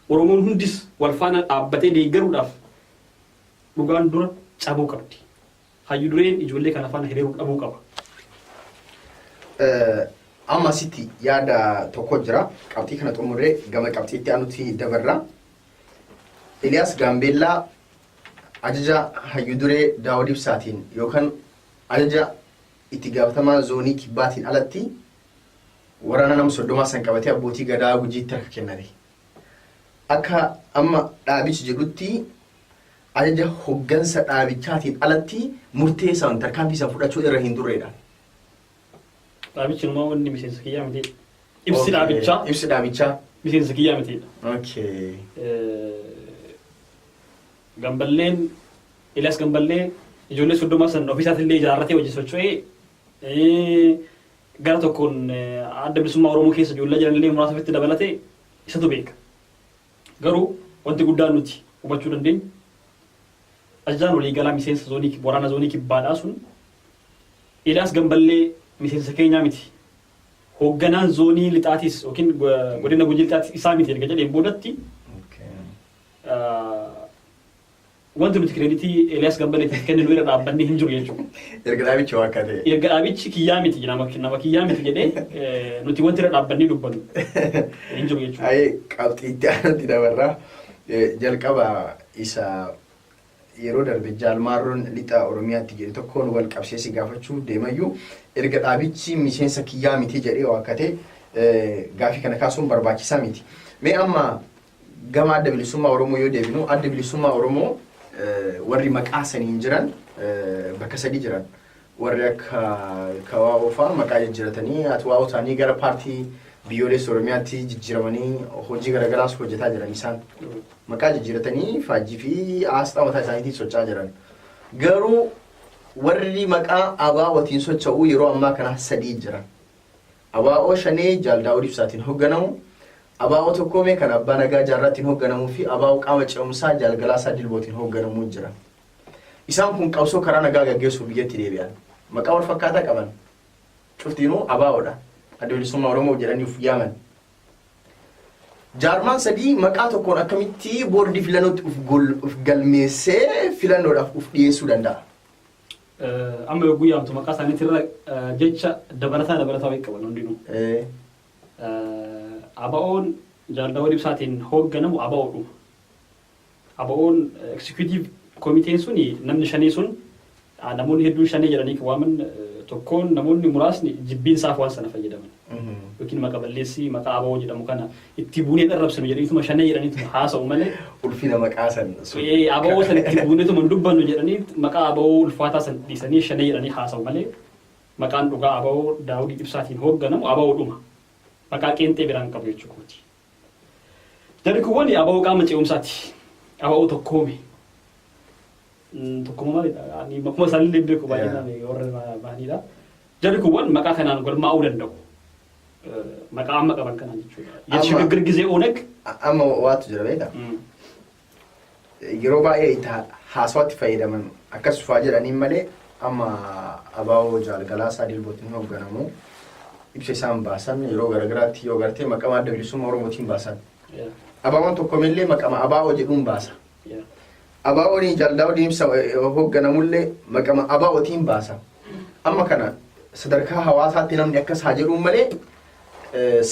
Oromoon hundis wal faana dhaabbatee deeggaruudhaaf dhugaan dura cabuu qabdi. Hayyu dureen ijoollee kana faana hiriiruu dhabuu qaba. Amma sitti yaada tokko jira. Qabxii kana xumurree gama qabxiitti aanutti dabarra. Eeliyaas Gaambeellaa ajaja hayyu duree Daawud Ibsaatiin yookaan ajaja itti gaafatamaa zoonii kibbaatiin alatti waraana nama soddomaa san qabatee abbootii gadaa Gujiitti harka kennate. Akka amma dhaabichi jedhutti ajaja hoggansa dhaabichaatiin alatti murtee isaan tarkaanfii isaan fudhachuu irra hin turreedha. Dhaabichi numaa wanni miseensa kiyyaa miti. Ibsi dhaabichaa. Ibsi dhaabichaa. miseensa kiyyaa miti. Okay. Gamballeen Elias Gamballee ijoollee soddoma san ofiisaatillee ijaarratee hojii socho'ee gara tokkoon adda bilisummaa Oromoo keessa ijoollee jiranillee muraasa ofitti dabalatee isatu beeka. Garuu wanti guddaan nuti hubachuu dandeenyu ajajaan waliigalaa miseensa zoonii waraana zoonii kibbaadhaa sun Elias Gamballee miseensa keenyaa miti. Hoogganaan zoonii lixaatis yookiin godina Gujii lixaatis isaa miti erga jedheen boodatti wanti nuti kireeditii Elias Gamballeetiif kenninu irra dhaabbannee hin jiru jechuudha. Erga dhaabichi waa akka ta'e. Erga dhaabichi kiyyaa miti nama kiyyaa miti jedhee nuti wanti irra dhaabbannee dubbannu hin jiru jechuudha. Ayee qabxiitti aanutti dabarraa jalqaba isa yeroo darbe jaalmaarroon lixa Oromiyaatti jedhe tokkoon wal qabsiisee gaafachuu deemayyuu erga dhaabichi miseensa kiyyaa miti jedhee waa akka ta'e gaafii kana kaasuun barbaachisaa miti. Mee amma gama adda bilisummaa Oromoo yoo deebinu adda bilisummaa Oromoo warri maqaa saniin jiran bakka sadii jiran warri akka kawaa'oo fa'aa maqaa jijjiiratanii atiwaa'oo ta'anii gara paartii biyyoolessa Oromiyaatti jijjiiramanii hojii garagaraas hojjetaa jiran isaan maqaa jijjiiratanii faajjii fi aasxaa mataa isaaniitiin socho'aa jiran. Garuu warri maqaa ABO'tiin socho'uu yeroo ammaa kana sadii jiran. ABO Shanee Jaal Daawud Ibsaatiin hoogganamu. ABO tokkoomee kan abbaa nagaa jaarraatiin hoogganamuu fi ABO qaama ce'umsaa Jaal Galaasaa Dilbootiin hoogganamuu jira. Isaan kun qabsoo karaa nagaa gaggeessuuf biyyatti deebi'an. Maqaa wal fakkaataa qaban. Cuftiinuu ABO'dha. Adda bilisummaa Oromoo jedhaniif yaaman. Jaarmaan sadii maqaa tokkoon akkamitti boordii filannootti uf galmeessee filannoodhaaf uf dhiyeessuu danda'a? Amma yoo guyyaamtu maqaa isaaniitirra jecha dabalataa wayii qaban hundinuu. ABO'n Jaal Daawud Ibsaatiin hoogganamu ABO'dhu. ABO'n executive komiteen suni namni shanii sun namoonni hedduun shanii jedhanii waaman tokkoon namoonni muraasni jibbiinsaaf waan sana fayyadaman. Yookiin maqaa balleessii maqaa ABO jedhamu kana itti buunee dharrabsinu jedhaniituma shanii jedhaniituma haasa'u malee. Ulfina maqaa san. ABO san itti buuneetuma dubbannu jedhanii maqaa ABO ulfaataa san dhiisanii shanii jedhanii haasa'u malee maqaan dhugaa ABO Daawud Ibsaatiin hoogganamu ABO'dhuma. Maqaa qeenxee biraan qabu jechuudha. Jarri kun wani ABO qaama ce'umsaati. ABO tokkoome. Tokkooma maalidha? Ani makuma isaanillee beeku baay'inaan warra bahanidha. Jarri kun wani maqaa kanaan galmaa'uu danda'u. Maqaa amma qaban kanaan jechuudha. Jechi gaggirgizee oonag. Amma waatu jira beektaa? Yeroo baay'ee itti haasawaatti fayyadaman akkas fa'aa jedhaniin malee amma ABO Jaal Galaasaa Dilbootiin hoogganamu. Ibsa isaan baasan yeroo garagaraatti yoo gartee maqaa adda bilisummaa Oromootiin baasan. ABO'n tokkomillee maqaa ABO jedhuun baasa. ABO'n Jaal Daawud Ibsaa hoogganamullee maqaa ABO'tiin baasa. Amma kana sadarkaa hawaasaatti namni akkas haa jedhuun malee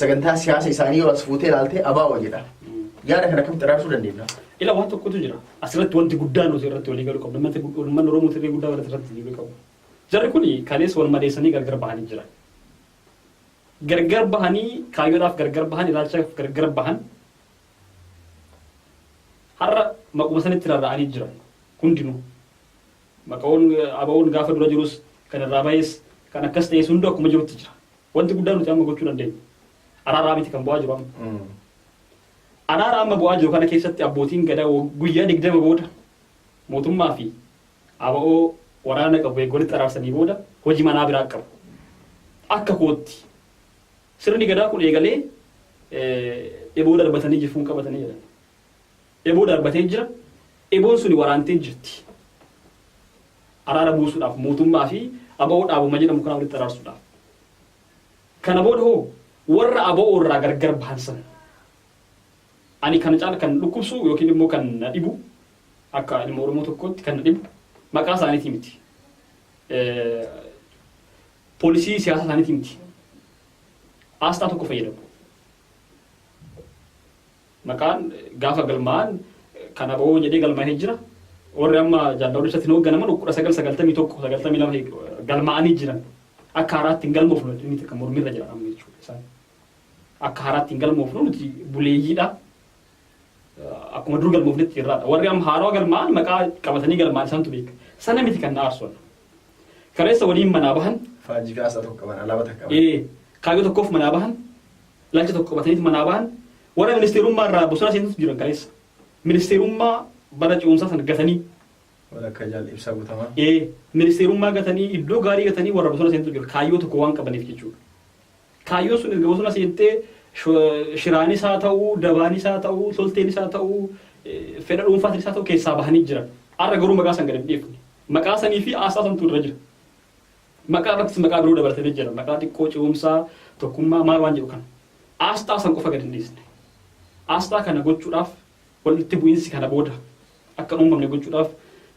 sagantaa siyaasa isaanii yoo as fuutee ilaaltee ABO jedha. Yaada kana akkamitti raabsuu dandeenya? Ila waan tokkotu jira. Asirratti wanti guddaan nuti irratti walii galuu qabna. Uummanni Oromoo tirree guddaa irratti walii qabu. Jarri kun kaleessa wal madeessanii gargar bahanii jiran. Gargar bahanii kaayyoodhaaf gargar bahan ilaalchaaf gargar bahan har'a maquma sanitti rarra'anii jiran hundinuu maqaawwan ABO'n gaafa dura jirus kan irraa bahes kan akkas ta'es hundi akkuma jirutti jira. Wanti guddaan nuti amma gochuu dandeenya. Araaraa miti kan bu'aa jiru amma. Araaraa amma bu'aa jiru kana keessatti abbootiin gadaa guyyaa 20 booda mootummaa fi ABO waraana qabu eegolitti araarsanii booda hojii manaa biraa qabu. Akka kootti sirni gadaa kun eegalee eboo darbatanii jifuun qabatanii jiran. Eboo darbatee jira. Eboon suni waraantee jirti. Araara buusuudhaaf mootummaa fi ABO dhaabuma jedhamu kana walitti araarsuudhaaf. Kana booda hoo warra ABO irraa gargar bahan san. Ani kana caala kan dhukkubsu yookiin immoo kan dhibu akka ilma Oromoo tokkotti kan dhibu maqaa isaaniitii miti. Poolisii siyaasa isaaniitii miti. Aasxaa tokko fayyadamu. Maqaan gaafa galmaan kan ABO jedhee galmaa'ee jira. Warri amma Jaal Daawud Ibsaatiin hoogganaman 1992 galmaa'anii jiran. Akka haaraatti hin galmoofnu nuti kan mormirra jira amma jechuudha. Akka haaraatti hin galmoofnu nuti buleeyyiidha. Akkuma dur galmoofnetti irraadha. Warri amma haaraa galmaa'an maqaa qabatanii galmaa'an isaantu beeka. Sana miti kan na aarsu. Kareessa waliin manaa bahan. Faajjii fi aasxaa tokko qaban alaabaa takka qaban. Kaayyoo tokkoof manaa bahan. Ilaalcha tokko qabataniit manaa bahan. warra ministeerummaa irraa bosona seenutu jiran kaleessa ministeerummaa bara ce'umsaa sana gatanii wala kajal ibsa gutama ministeerummaa gatanii iddoo gaarii gatanii warra bosona seenutu jira kaayyoo tokko waan qabaniif jechuudha kaayyoo sun erga bosona seentee shiraanis haa ta'uu dabaanis haa ta'uu solteenis haa ta'uu fedha dhuunfaatis haa ta'uu keessaa bahanii jiran har'a garuu maqaa san gadi dhiifne maqaa sanii fi aasaa santu irra jira maqaa irrattis maqaa biroo dabalatanii jira maqaa xiqqoo ce'umsaa tokkummaa maal waan jedhu kana aastaa san qofa gadi hin dhiisne aastaa kana gochuudhaaf walitti bu'iinsi kana booda akka uumamne gochuudhaaf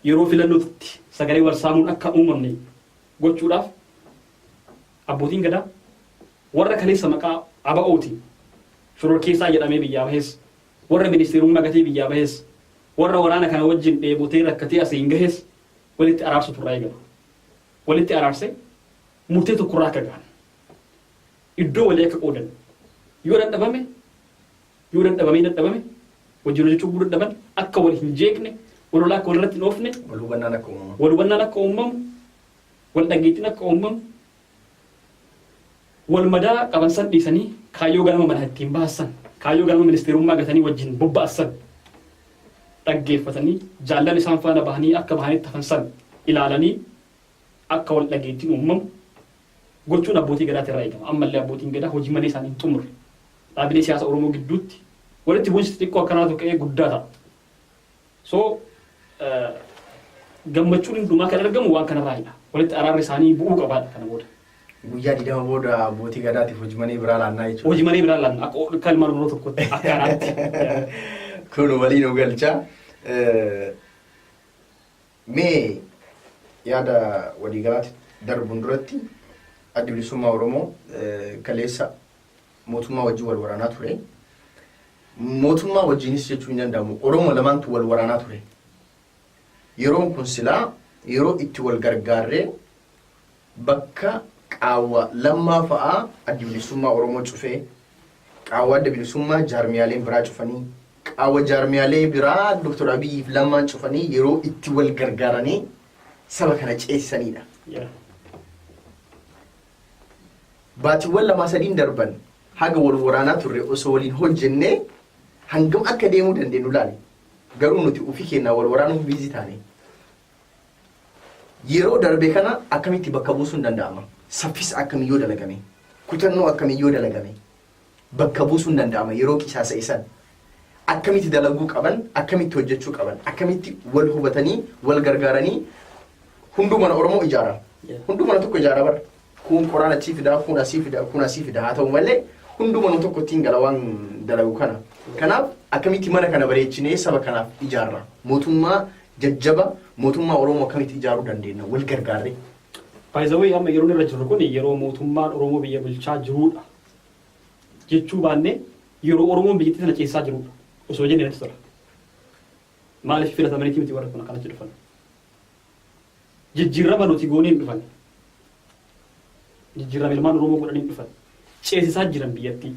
yeroo filannootti sagalee wal saamuun akka uumamne gochuudhaaf abbootiin gadaa warra kaleessa maqaa aba'ooti shororkeessaa jedhamee biyyaa bahees warra ministeerummaa gatee biyyaa bahees warra waraana kana wajjin dheebotee rakkatee asiin gahees walitti araarsu turraa eegalu walitti araarse murtee tokkorraa akka gahan iddoo walii akka qoodan yoo dadhabame wajjin hojjechuu dadhaban akka wal hin jeeqne walolaa akka walirratti hin oofne wal hubannaan akka uumamu wal dhageettiin akka uumamu wal madaa qaban san dhiisanii kaayyoo ganama mana ittiin baasan kaayyoo ganama ministeerummaa gatanii wajjin bobba'asan dhaggeeffatanii jaallan isaan faana bahanii akka bahanitti hafansan ilaalanii akka wal dhageettiin uumamu gochuun abbootii gadaatti irraa eegama ammallee abbootiin gadaa hojii malee isaanii hin xumurre dhaabilee siyaasa Oromoo gidduutti walitti bu'insi xiqqoo akkanaatu ka'ee guddaa ta'a. So gammachuun hundumaa kan argamu waan kanarraayidha. Walitti araarri isaanii bu'uu qabaadha kana booda. Guyyaa 20 booda abbootii gadaatiif hojii malee biraa laannaa jechuudha. Hojii malee biraa laannaa akka kalmaan biroo tokkotti akka araatti. Kun waliin ogalcha. Mee yaada waliigalaatti darbuun duratti adda bilisummaa Oromoo kaleessa mootummaa wajjin wal waraanaa ture. Mootummaa wajjinis jechuun danda'amu Oromoo lamaantu wal waraanaa ture. Yeroon kun silaa yeroo itti wal gargaarree bakka qaawwa lammaa fa'aa adda bilisummaa Oromoo cufee qaawwa adda bilisummaa jaarmiyaaleen biraa cufanii qaawwa jaarmiyaalee biraa Dr. Abiyyiif lammaan cufanii yeroo itti wal gargaaranii saba kana ceesisanidha. Baatiiwwan lama sadiin darban haga wal waraanaa turre osoo waliin hojjennee hangam akka deemuu dandeenyu laale garuu nuti ofii keenyaa wal waraanuuf biizii taane yeroo darbe kana akkamitti bakka buusuun danda'ama saffisa akkamiyyoo dalagame kutannoo akkamiyyoo dalagame bakka buusuun danda'ama yeroo qisaasa isan akkamitti dalaguu qaban akkamitti hojjechuu qaban akkamitti wal hubatanii wal gargaaranii hundumana Oromoo ijaara hundumana tokko ijaara bar kun qoraan achi fidaa kun asii fidaa haa ta'u malee hundumana tokko ittiin galawaan dalagu kana kanaaf akkamitti mana kana bareechinee saba kanaaf ijaarra mootummaa jajjaba mootummaa Oromoo akkamitti ijaaruu dandeenya wal gargaarree. By the way amma yeroo irra jirru kun yeroo mootummaan Oromoo biyya bulchaa jirudha jechuu baannee yeroo Oromoon biyyattii sana keessaa jirudha osoo jennee natti tola. Maaliif filatamanii miti warra kun akkanatti dhufan jijjiirama nuti gooneen dhufan jijjiirama ilmaan Oromoo godhanii dhufan ceesisaa jiran biyyattii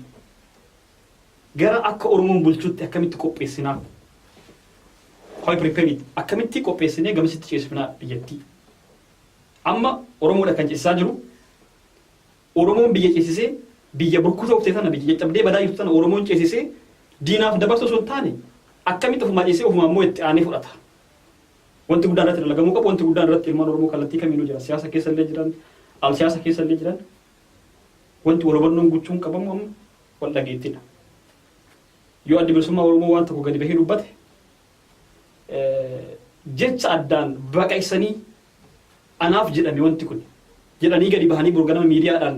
gara akka Oromoon bulchuutti akkamitti qopheessinaa how prepare it akkamitti qopheessinee gamasitti ceesifnaa biyyattii amma Oromoodha kan ceesisaa jiru Oromoon biyya ceesisee biyya burkuta uftee sana biyya cabdee badaa jirtu sana Oromoon ceesisee diinaaf dabarsu osoo hin taane akkamitti ofumaa ceesisee ofumaa immoo itti aanee fudhata wanti guddaan irratti dalagamuu qabu wanti guddaan irratti ilmaan Oromoo kallattii kamiinuu jira siyaasa keessa illee jiran al siyaasa keessa illee jiran wanti wal hubannoon guchuun qabamu amma wal dhageettiidha yoo adda bilisummaa Oromoo waan tokko gadi bahee dubbate jecha addaan baqaysanii anaaf jedhame wanti kun jedhanii gadi bahanii burganama miidiyaadhaan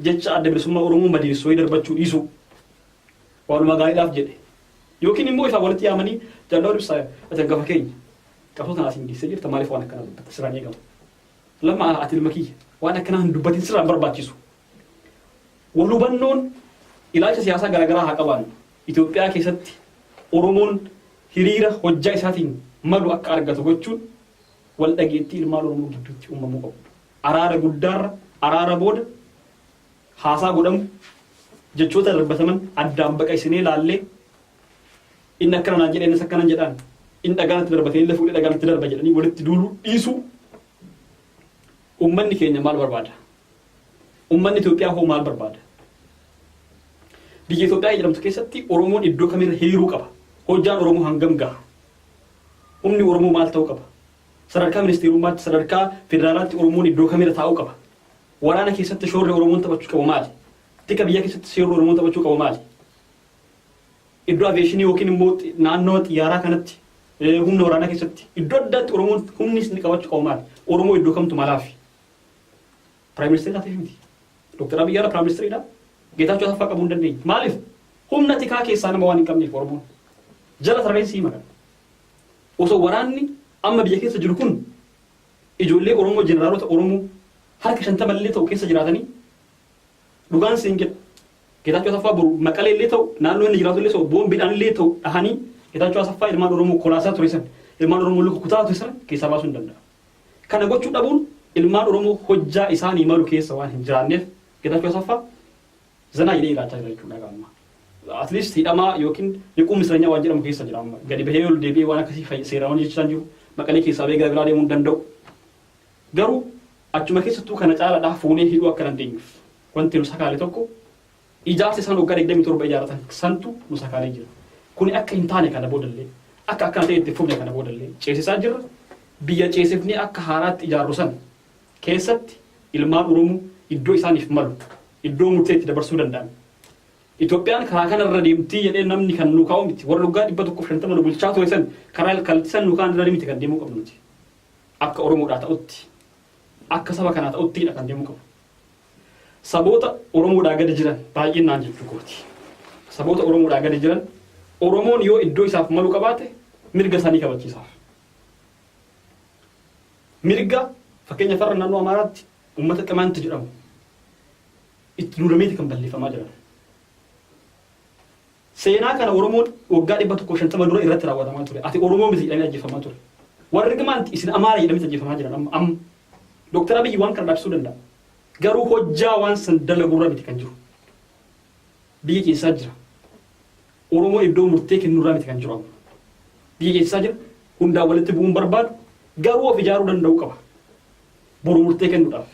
jecha adda bilisummaa Oromoo madeessoo darbachuu dhiisu waanuma gaariidhaaf jedhe yookiin immoo isaa walitti yaamanii jaalala ibsaa atan gafa keenya qabsoo tanaa siin geessee jirta maaliif waan akkanaa dubbata siraan eegamu lama ati ilma kiyya waan akkanaa hin dubbatin siraan barbaachisu wal hubannoon ilaalcha siyaasaa garaagaraa haa qabaannu Itoophiyaa keessatti Oromoon hiriira hojjaa isaatiin malu akka argatu gochuun wal dhageettii ilmaan Oromoo gidduutti uumamuu qabu. Araara guddaarra araara booda haasaa godhamu jechoota darbataman addaan baqaysinee laallee inni akkana naan jedhee innis akkana jedhaan inni dhagaanatti darbatee illee fuudhee dhagaanatti darba jedhanii walitti duuluu dhiisuu uummanni keenya maal barbaada? Uummanni Itoophiyaa hoo maal barbaada? biyya Itoophiyaa jedhamtu keessatti Oromoon iddoo kamirra hiriiruu qaba. Hojjaan Oromoo hangam gaha. Humni Oromoo maal ta'uu qaba. Sadarkaa ministeerummaatti sadarkaa federaalaatti Oromoon iddoo kamirra taa'uu qaba. Waraana keessatti shoorri Oromoon taphachuu qabu maali? Tika biyya keessatti shoorri Oromoon taphachuu qabu maali? Iddoo aviyeeshinii yookiin immoo naannoo xiyyaaraa kanatti humna waraanaa keessatti iddoo addaatti Oromoon humni inni qabachuu qabu maali? Oromoo iddoo kamtu malaafi? Prime Minister taatee miti. Dr. Abiy Ahmed Prime Minister dha. Geetaachoo Asaffaa qabuu hin dandeenye. Maaliif? Humna tikaa keessaa nama waan hin qabneef Oromoon. Jala tarreessii maqaa. Osoo waraanni amma biyya keessa jiru kun ijoollee Oromoo jeneraalota Oromoo harka 50 illee ta'u keessa jiraatanii dhugaan siin jedha. Geetaachoo Asaffaa boru Maqalee illee ta'u naannoo inni jiraatu illee ta'u boombiidhaan illee ta'u dhahanii Geetaachoo Asaffaa ilmaan Oromoo kolaasaa ture san ilmaan Oromoo luka kutaa ture san keessaa baasuu hin danda'a. Kana gochuu dhabuun ilmaan Oromoo hojjaa isaanii malu keessa waan hin jiraanneef Geetaachoo Asaffaa zanaa jedhee ilaachaa jira jechuudha gaamma. At least hidhamaa yookiin liquu misireenyaa waan jedhamu keessa jira amma. Gadi bahee ol deebi'ee waan akkasii seeraan jechaan jiru Maqalee keessaa bahee gara biraa deemuu hin danda'u. Garuu achuma keessattuu kana caalaadhaa fuunee hidhuu akka dandeenyuuf wanti nu sakaalee tokko ijaarsa isaan waggaa 27 ijaaratan santu nu sakaalee jira. Kuni akka hin taane kana boodallee akka akkana ta'e itti fufne kana boodallee ceesisaa jirra. Biyya ceesifnee akka haaraatti ijaarru san keessatti ilmaan Oromoo iddoo isaaniif malu iddoo murteetti dabarsuu danda'an. Itoophiyaan karaa kanarra deemtii jedhee namni kan nu kaa'u miti. Warra waggaa 150 bulchaa ture san karaa kaltisan nu kaan irra miti kan deemuu qabnu nuti. Akka Oromoodhaa ta'utti akka saba kanaa ta'uttidha kan deemuu qabu. Saboota Oromoodhaa gadi jiran baay'inaan jechuu kooti. Saboota Oromoodhaa gadi jiran Oromoon yoo iddoo isaaf malu qabaate mirga isaanii kabachiisaaf. Mirga fakkeenya farra naannoo Amaaraatti uummata Qamaanti jedhamu itti duurameeti kan balleeffamaa jiran. Seenaa kana Oromoon waggaa 150 dura irratti raawwatamaa ture. Ati Oromoo miti jedhamee ajjeefamaa ture. Warri Qamaanti isin Amaara jedhamee ajjeefamaa jiran amma Dr. Abiy waan kana dhaabsisuu danda'a. Garuu hojjaa waan san dalagurra miti kan jiru. Biyya keessaa jira. Oromoo iddoo murtee kennurraa miti kan jiru amma. Biyya keessaa jira. Hundaa walitti bu'uun barbaadu garuu of ijaaruu danda'uu qaba. Boru murtee kennuudhaaf.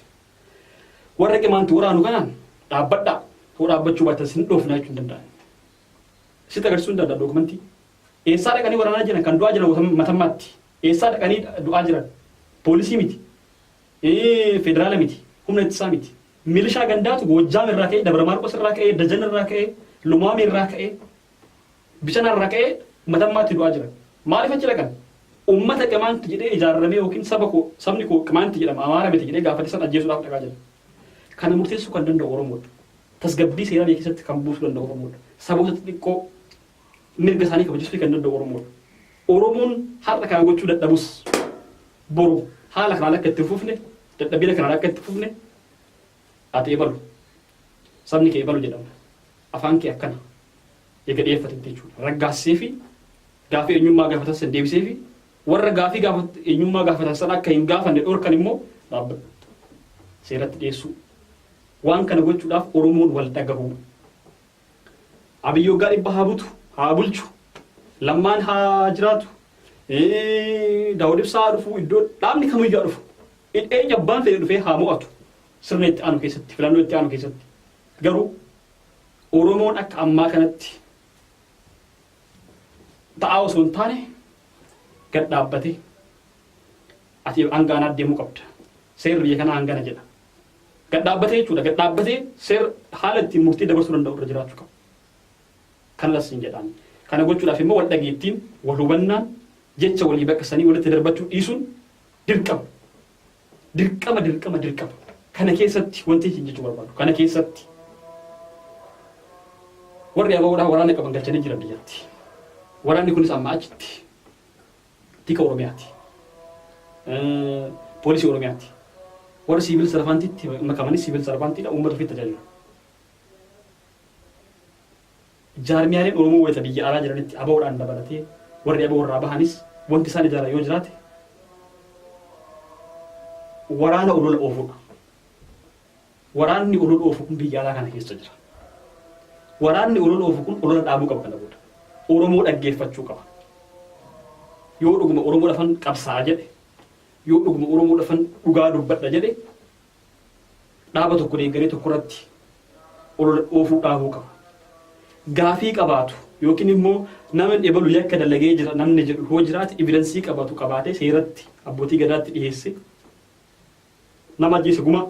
Warra Qamaanti waraanu kanaan dhaabbadhaa. Hoo dhaabbachuu baatan sin dhoofnaa jechuu hin danda'an. Sitti agarsiisuu hin danda'a dookumentii. Eessaa dhaqanii waraanaa jiran kan du'aa jiran matammaatti. Eessaa dhaqanii du'aa jiran poolisii miti. Federaala miti. Humna ittisaa miti. Milishaa gandaatu Goojjaam irraa ka'ee Dabra Maarqos irraa ka'ee Dajan irraa ka'ee Lumaame irraa ka'ee Bichanaa irraa ka'ee matammaatti du'aa jiran. Maaliif achi dhaqan? Uummata Qamaanti jedhee ijaarramee yookiin sabni koo Qamaanti jedhama Amaara miti jedhee gaafate san ajjeesuudhaaf dhaqaa jira. Kana murteessuu kan danda'u Oromoodha. Tasgabbii seeraa biyya keessatti kan buusuu danda'u Oromoodha. Saboota xixiqqoo mirga isaanii kabajisuu kan danda'u Oromoodha. Oromoon har'a kana gochuu dadhabus boru haala kanaan akka itti fufne dadhabina kanaan akka itti fufne ati eebalu sabni kee eebalu jedhama. Afaan kee akkana eega dhiyeeffatetti jechuudha. Raggaasisee fi gaafii eenyummaa gaafatan san deebisee fi warra gaafii eenyummaa gaafatan san akka hin gaafanne dhorkan immoo dhaabbata seeratti dhiyeessuu. Waan kana gochuudhaaf Oromoon wal dhagahuu. Abiy waggaa 100 haa butu haa bulchu. Lammaan haa jiraatu. Daawud Ibsaa haa dhufu iddoo dhaabni kamiyyuu haa dhufu. Eenyu abbaan fedhe dhufee haa mo'atu. Sirna itti aanu keessatti filannoo itti aanu keessatti. Garuu Oromoon akka ammaa kanatti ta'aa osoo hin taane gad dhaabbatee ati hangaanaa deemuu qabda. Seerri biyya kanaa hangana jedha. Gad dhaabbatee jechuudha. Gad dhaabbatee seera haala ittiin murtii dabarsuu danda'u irra jiraachuu qaba. Kan lasiin jedhaan. Kana gochuudhaaf immoo wal dhageettiin wal hubannaan jecha walii baqqasanii walitti darbachuu dhiisuun dirqama. Dirqama. Kana keessatti wanti hin jechuu barbaadu. Kana keessatti warri abaa'uudhaan waraana qaban galchanii jiran biyyatti. Waraanni kunis amma achitti tika Oromiyaati. Poolisii Oromiyaati. Warri siivil sarfantiitti makamanis siivil sarfantiidha uummata ofitti tajaajilu. Jaarmiyaaleen Oromoo wayita biyya alaa jiranitti abaa'uudhaan dabalatee warri abaa warraa bahanis wanti isaan ijaaran yoo jiraate waraana olola oofuudha. Waraanni olola oofu kun biyya alaa kana keessa jira. Waraanni olola oofu kun olola dhaabuu qaba kana booda. Oromoo dhaggeeffachuu qaba. Yoo dhuguma Oromoo dhafan qabsaa jedhe yoo dhuguma Oromoo dhafan dhugaa dubbadha jedhe dhaaba tokko deeggaree tokko irratti olola oofuu dhaabuu qaba. gaafii qabaatu yookiin immoo namni ebalu yakka dalagee jira namni jedhu hoo jiraate evidensii qabaatu qabaatee seeratti abbootii gadaatti dhiyeesse nama ajjeese gumaa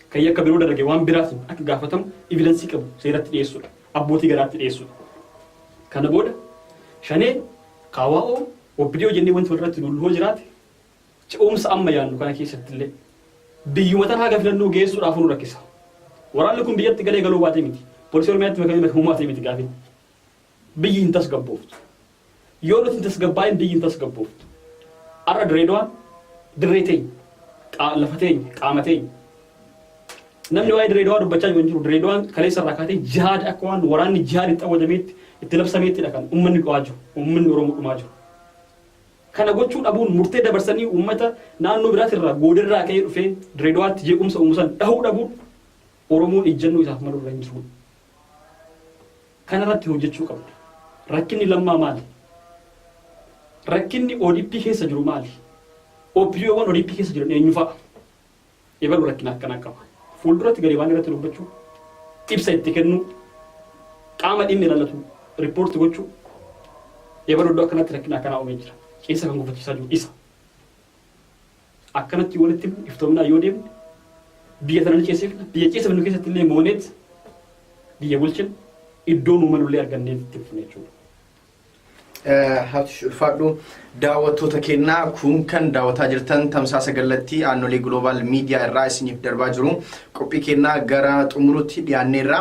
kan yakka biroo dalage waan biraatiin akka gaafatamu evidensii qabu seeratti dhiyeessuudha abbootii gadaatti dhiyeessuudha. Kana booda shanee kaawwaa'oo obbidiyoo jennee wanti walirratti lullu hoo jiraate ce'umsa amma yaannu kana keessatti illee biyyuma tan haga filannoo geessuudhaaf nu rakkisa. Waraanni kun biyyatti galee galuu baatee miti. Poolisii Oromiyaatti makamee makamumaatee miti gaafii. Biyyi hin tasgabbooftu. Yoo nuti hin tasgabbaa'in biyyi hin tasgabbooftu. Har'a Direedawaan dirree teenya, lafa teenya, qaama teenya. Namni waa'ee Direedawaa dubbachaa jiru Direedawaan kaleessa irraa kaatee jihaada akka waan waraanni jihaada itti xawwajameetti itti labsameettidha kan uummanni dhumaa jiru, uummanni Oromoo dhumaa jiru. Kana gochuu dhabuun murtee dabarsanii uummata naannoo biraatirraa goodirraa ka'ee dhufee Direedawaatti jeequmsa uumusan dhahuu dhabuun Oromoon ejjennoo isaaf malu irra hin jiru. Kanarratti hojjechuu qabna. Rakkinni lammaa maali? Rakkinni ODP keessa jiru maali? OPDOwwan ODP keessa jiran eenyu fa'a? Ebalu rakkina akkanaa qaba. Fuulduratti gadi waan irratti dubbachuu, ibsa itti kennuu, qaama dhimmi ilaalatu riippoorti gochuu, ebalu iddoo akkanatti rakkina akkanaa uumee jira. Keessa kan gufachiisaa jiru isa. Akkanatti walitti iftoominaa yoo deemne biyya sana ni ceesifna. Biyya ceesifnu keessatti illee mooneet biyya bulchina iddoon uumanullee argannee itti fufne jechuudha. Habtaamuu ulfaadhu daawwattoota keenyaa kun kan daawwataa jirtan tamsaasa gallattii aannolee global miidiyaa irraa isiniif darbaa jiru. Qophii keenyaa gara xumuruutti dhiyaanneerra.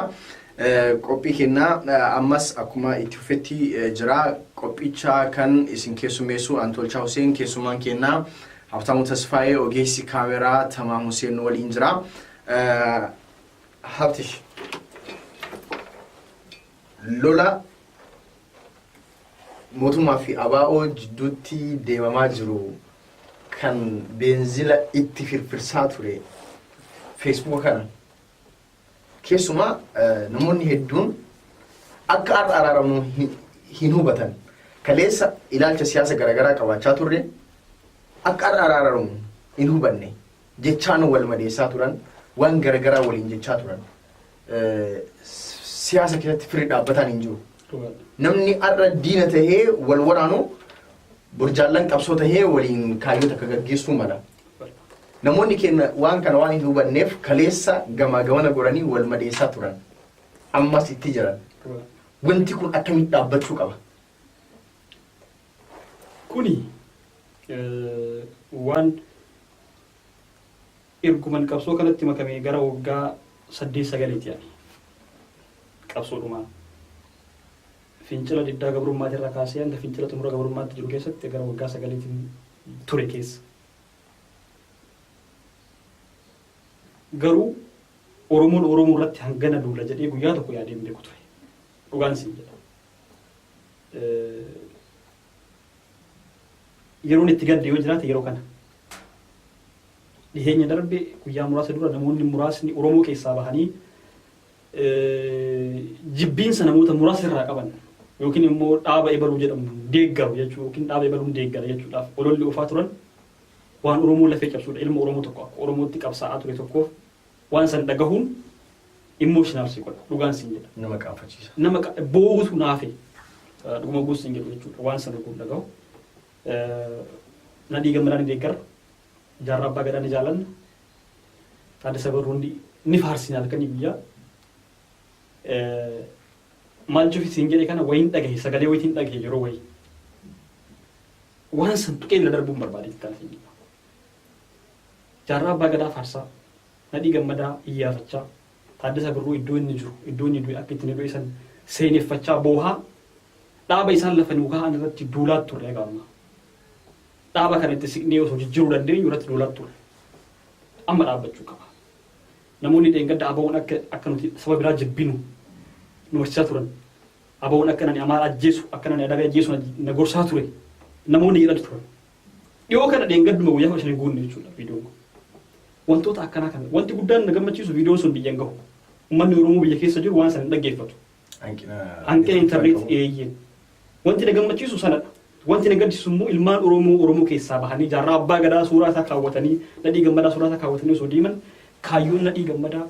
Qophii keenyaa ammas akkuma itti fufetti jira. Qophicha kan isin keessummeessu Antolchaa Huseen keessumaan keenyaa Habtaamuu Tasfaayee ogeessi kaameraa Tamaam Huseen waliin jira. Habtish lola mootummaa fi ABO jidduutti deemamaa jiru kan beenzila itti firfirsaa ture Facebook kana keessumaa namoonni hedduun akka araaramu hin hubatan. Kaleessa ilaalcha siyaasa garaagaraa qabaachaa turre akka araaramu hin hubanne jechaan wal madeessaa turan waan garaagaraa waliin jechaa turan siyaasa keessatti firii dhaabbataan hin jiru. Namni arra diina tahee wal waraanu burjaallan qabsoo tahee waliin kaayyoo takka gaggeessuu mala. Namoonni keenya waan kana waan hin hubanneef kaleessa gamaa gamana godhanii wal madeessaa turan. Ammas itti jiran. Wanti kun akkamitti dhaabbachuu qaba? Kuni waan erguman qabsoo kanatti makamee gara waggaa 8-9 yaani. Qabsoodhumaa. Fincila diddaa gabrummaati irraa kaasee hanga fincila xumura gabrummaatti jiru keessatti gara waggaa 9 ture keessa. Garuu Oromoon Oromoo irratti hangana duula jedhee guyyaa tokko yaadee beeku ture. Dhugaan siin jedha. Yeroon itti gadde yoo jiraate yeroo kana. Dhiheenya darbe guyyaa muraasa dura namoonni muraasni Oromoo keessaa bahanii jibbiinsa namoota muraasa irraa qaban yookiin immoo dhaaba ebaluu jedhamu deeggaru jechuudha yookiin dhaaba ebaluun deeggara jechuudhaaf ololli oofaa turan waan Oromoo lafee cabsuudha. Ilma Oromoo tokko akka Oromootti qabsaa'aa ture tokkoof waan san dhagahuun emotional si godha. Dhugaan siin jedha. Nama qaanfachiisa. Nama boo'utu naafe dhuguma guus siin jedhu jechuudha. Waan sana kun dhagahu. Nadhii gammadaan ni deeggara. Jaarraa abbaa gadaa ni jaalanna. Taaddasa Barruun ni faarsina halkanii guyyaa. Maal juufi siin jedhe kana wayiin dhagahe sagalee wayitiin dhagahe yeroo wayii. Waan san tuqee irra darbuun barbaadeetti kana siin jedha. Jaarraa abbaa gadaa faarsaa. Nadhii gammadaa iyyaafachaa. Taaddasa Barruu iddoo inni jiru iddoo inni du'e akka ittiin iddoo isan seeneffachaa boohaa dhaaba isaan lafa nu kaa'an irratti duulaatti turre eegaama. Dhaaba kana itti siqnee osoo jijjiiruu dandeenyu irratti duulaatti turre. Amma dhaabbachuu qaba. Namoonni dheengadda ABO'n akka nuti saba biraa jibbinu nu barsiisaa turan. ABO'n akka nani Amaara ajjeesu akka nani Adabee ajjeesu na gorsaa ture. Namoonni jedhan turan. Dhiyoo kana dheengadduma guyyaa 15 guunne jechuudha viidiyoon kun. Wantoota akkanaa kana wanti guddaan na gammachiisu viidiyoon sun biyyan gahu. Uummanni Oromoo biyya keessa jiru waan sana dhaggeeffatu. Hanqina intarneet eeyyee. Wanti na gammachiisu sanadha. Wanti na gaddisiisu immoo ilmaan Oromoo keessaa bahanii jaarraa abbaa gadaa suuraa isaa kaawwatanii nadhii gammadaa suuraa isaa kaawwatanii osoo deeman kaayyoon nadhii gammadaa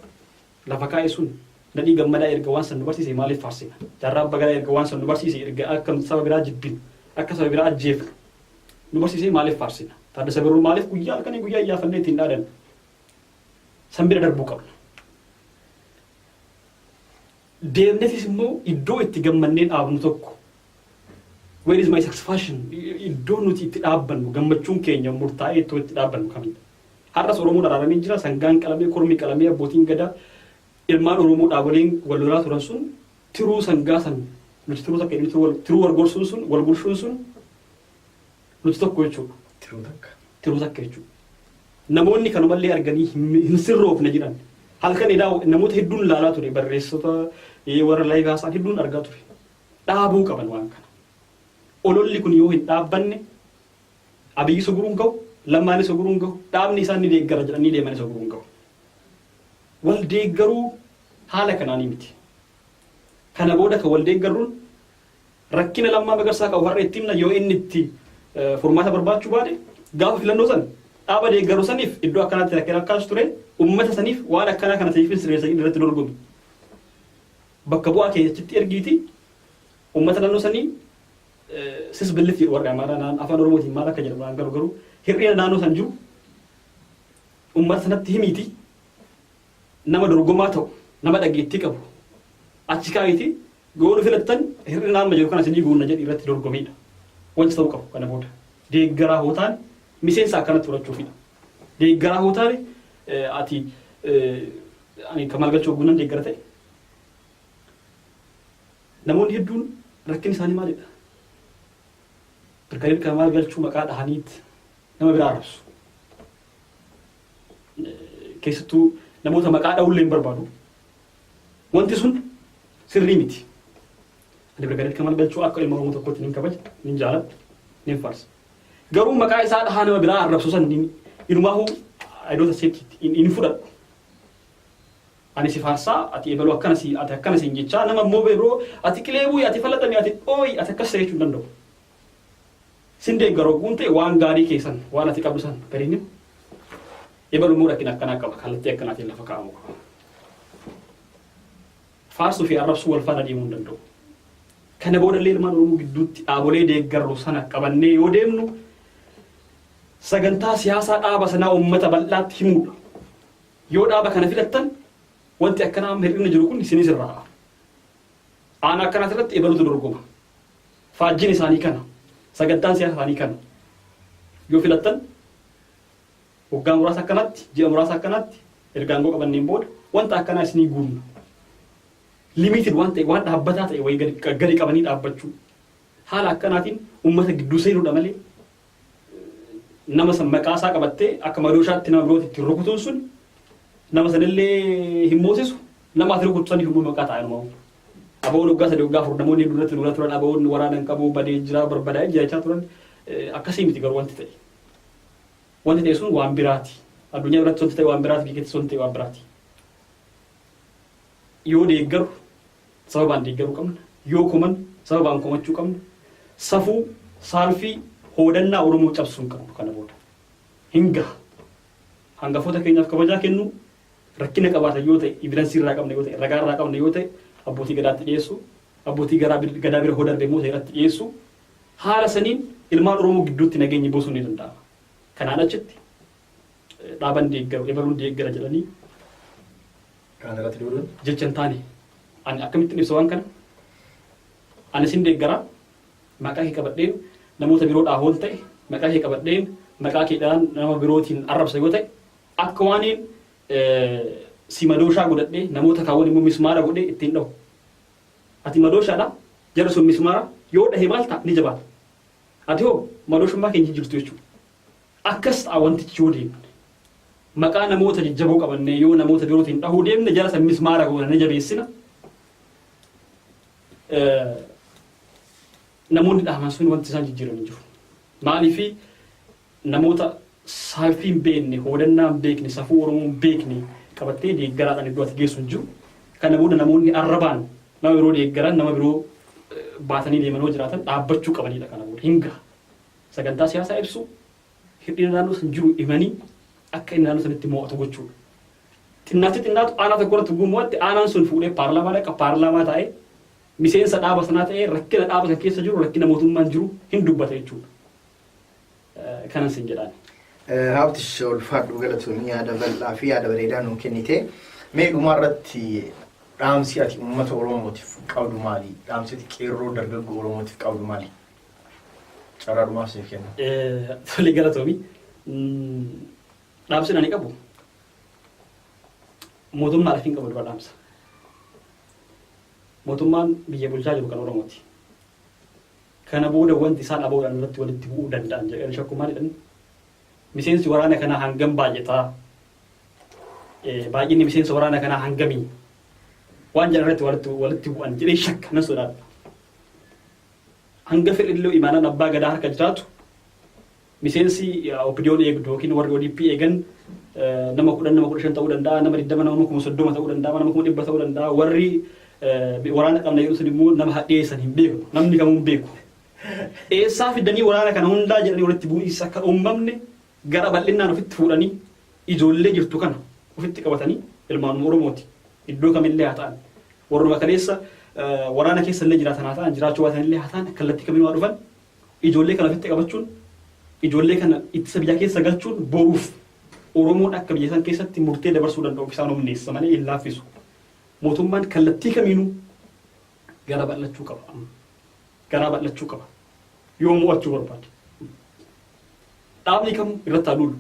lafa kaa'e sun nadhii gammadaa erga waan san nu barsiise maaliif faarsina jaarraa bagadaa erga waan san nu barsiise erga akka saba biraa jibbinu akka saba biraa ajjeefnu nu barsiise maaliif faarsina Taaddasa Birruu maaliif guyyaa halkanii guyyaa iyyaafannee ittiin dhaadannu san bira darbuu qabna. Deemnetis immoo iddoo itti gammannee dhaabnu tokko where is my satisfaction iddoo nuti itti dhaabbannu gammachuun keenya murtaa'ee ittoo itti dhaabbannu kamidha. Har'as Oromoon araaramee jira sangaan qalamee kormi qalamee abbootiin gadaa ilmaan Oromoo dhaaboleen wal lolaa turan sun tiruu sangaa san nuti tiruu takka tiruu wal gorsuun sun wal bulchuun sun nuti tokko jechuudha. Tiruu takka jechuudha. Namoonni kanumallee arganii hin sirroofne jiran halkan edaa namoota hedduun laalaa ture barreessota warra laayivaasaa hedduun argaa ture dhaabuu qaban waan kana. Ololli kun yoo hin dhaabbanne Abiyyi Suguruun ga'u Lammaanii Suguruun ga'u dhaabni isaan ni deeggara jedhanii deemanii Suguruun ga'u. Wal deeggaruu haala kanaanii miti. Kana booda kan wal deeggaruun rakkina Lammaa Magarsaa qabu har'a itti himna yoo inni itti furmaata barbaachuu baate gaafa filannoo san dhaaba deeggaruu saniif iddoo akkanaatti rakkina akkaas ture ummata saniif waan akkanaa kana ta'eef sirreessa irratti dorgomu. Bakka bu'aa keessatti ergiiti ummata naannoo sanii sis billifi warra Amaaraa afaan Oromootiin maal akka jedhamu garuu hir'ina naannoo san jiru ummata sanatti himiiti nama dorgomaa ta'u nama dhageettii qabu achi kaayiti goonu filattan hir'ina naannoo jiru kana isinii guunna jedhi irratti dorgomiidha. Wanti ta'uu qabu kana booda deeggaraa hootaan miseensa akkanatti fudhachuufidha. Deeggaraa hootaan ati ani Kamal Galchoo guunan deeggara ta'e namoonni hedduun rakkin isaanii maalidha? Birgadeer Kamal Galchuu maqaa dhahaniitti nama biraa arrabsu. Keessattuu namoota maqaa dha'ullee hin barbaadu. Wanti sun sirrii miti. Ani Birgadeer Kamal Galchuu akka ilma Oromoo tokkotti nin kabaja, nin jaaladha, nin faarsa. Garuu maqaa isaa dhahaa nama biraa arrabsu san inumaahuu ayidoota seekitti in fudhadhu. Ani si faarsaa ati ebaluu akkana si jechaa nama immoo biroo ati qileebuu ati fallatamii ati ooyi ati akkas jechuu hin danda'u. Sin deeggaroo kun ta'e waan gaarii keessan waan ati qabdu san bariin ebaluu immoo rakkina akkanaa qaba kallattii akkanaatiin lafa kaa'amu qaba. Faarsuu fi arrabsuu wal faana deemuu hin danda'u. Kana boodallee ilmaan Oromoo gidduutti dhaabolee deeggarru sana qabannee yoo deemnu sagantaa siyaasaa dhaaba sanaa uummata bal'aatti himuudha. Yoo dhaaba kana filattan wanti akkanaa hir'ina jiru kun isinis irraa. Aan akkanaa irratti ebaluutu dorgoma. Faajjiin isaanii kana sagantaan siyaasaa isaanii kana yoo filattan waggaa muraasa akkanatti ji'a muraasa akkanatti erga aangoo qabanneen booda wanta akkanaa isinii guunna. Limited waan ta'e waan dhaabbataa ta'e wayii gadi qabanii dhaabbachuu haala akkanaatiin uummata gidduu seenuudha malee nama san maqaa isaa qabattee akka madooshaatti nama birootti ittiin rukutuun sun nama sanillee hin moosisu nama ati rukutu saniif immoo maqaa taa'e nama abawoon waggaa sadii waggaa afur namoonni duratti dura turan abawoon waraana hin qabu badee jira barbadaa'ee jiraachaa turan akkasii miti garuu wanti ta'e sun waan biraati addunyaa biratti wanti ta'e waan biraati biyya wanti ta'e waan biraati yoo deeggaru sababaan deeggaruu qabna yoo kuman sababaan komachuu qabna safuu saalfii hoodannaa Oromoo cabsuun qabnu kana booda hinga hangafoota keenyaaf kabajaa kennu rakkina qabaatan yoo ta'e evidensii irraa qabna yoo ta'e ragaa irraa qabna yoo ta'e abbootii gadaatti dhiyeessu abbootii gadaa bira hoo darbe immoo irratti dhiyeessu haala saniin ilmaan Oromoo gidduutti nageenyi buusuun ni danda'ama. Kanaan achitti dhaaban deeggaru ebaluun deeggara jedhanii kan irratti duudun jecha hin taane ani akkamittiin ibsa waan kana ani sin deeggara maqaa kee qabadheen namoota biroo dhaahoon ta'e maqaa kee qabadheen maqaa keedhaan nama birootiin arrabsa yoo ta'e akka waaniin si madooshaa godhadhee namoota kaawwan immoo mismaara godhee ittiin dhahu ati madooshaadha jara sun mismaara yoo dhahe maal ta'a ni jabaata ati hoo madooshammaa keenya jirtu jechuudha akkas ta'a wantichi yoo deemne maqaa namoota jajjaboo qabannee yoo namoota birootiin dhahuu deemne jara san mismaara goona ni jabeessina namoonni dhahaman sun wanti isaan jijjiiran jiru maaliifi namoota saalfii hin beekne hoodannaa hin beekne safuu Oromoo hin beekne qabattee deeggaraadhaan iddoo ati geessu hin jiru kana booda namoonni arrabaan nama biroo deeggaran nama biroo baatanii deemanoo jiraatan dhaabbachuu qabanidha kana booda hinga sagantaa siyaasaa ibsu hir'ina naannoo san jiru himanii akka inni naannoo sanitti mo'atu gochuudha xinnaatu aanaa tokko irratti guumuutti aanaan sun fuudhee paarlaamaa ta'ee miseensa dhaaba sanaa ta'ee rakkina dhaaba sana keessa jiru rakkina mootummaan jiru hin dubbata jechuudha. Kanan sin jedhaan. Habtish ulfaadhu galatoomii yaada bal'aa fi yaada bareedaa nuu kennite. Mee dhumarratti dhaamsi ati uummata Oromootiif qabdu maali? Dhaamsi ati qeerroo dargaggoo Oromootiif qabdu maali? Carraa dhumaaf siif kenna. Tole galatoomii. Dhaamsi ani qabu. Mootummaadhaaf hin qabu dura dhaamsa. Mootummaan biyya bulchaa jiru kan Oromooti. Kana booda wanti isaan aboodhaan irratti walitti bu'uu danda'an jedhanii shakku maalidhaan miseensi waraana kanaa hangam baay'ataa baay'inni miseensa waraana kanaa hangamii waan jedhan irratti walitti bu'an jedhee shakka nan sodaadha. Hanga fedhillee imaanaan abbaa gadaa harka jiraatu miseensi opiniyoon eegdu yookiin warri ODP eegan nama 10 nama 15 ta'uu danda'a nama 20 nama 30 ta'uu danda'a nama 100 ta'uu danda'a warri waraana qabna yeroo sun immoo nama hadheessan hin beeku namni kamuu hin beeku. Eessaa fidanii waraana kana hundaa jedhanii walitti bu'iinsa akka uumamne gara bal'inaan ofitti fuudhanii ijoollee jirtu kana ofitti qabatanii ilmaan Oromooti iddoo kamillee haa ta'an warruma kaleessa waraana keessa illee jiraatan haa ta'an jiraachuu baatan illee haa ta'an kallattii kamiin waa dhufan ijoollee kana ofitti qabachuun ijoollee kana ittisa biyya keessa galchuun boruuf Oromoon akka biyya san keessatti murtee dabarsuu danda'u isaan humneessa malee hin laaffisu. Mootummaan kallattii kamiinuu gara bal'achuu qaba. Garaa bal'achuu qaba. Yoo mo'achuu barbaade. Dhaabni kamuu irratti haa lulu.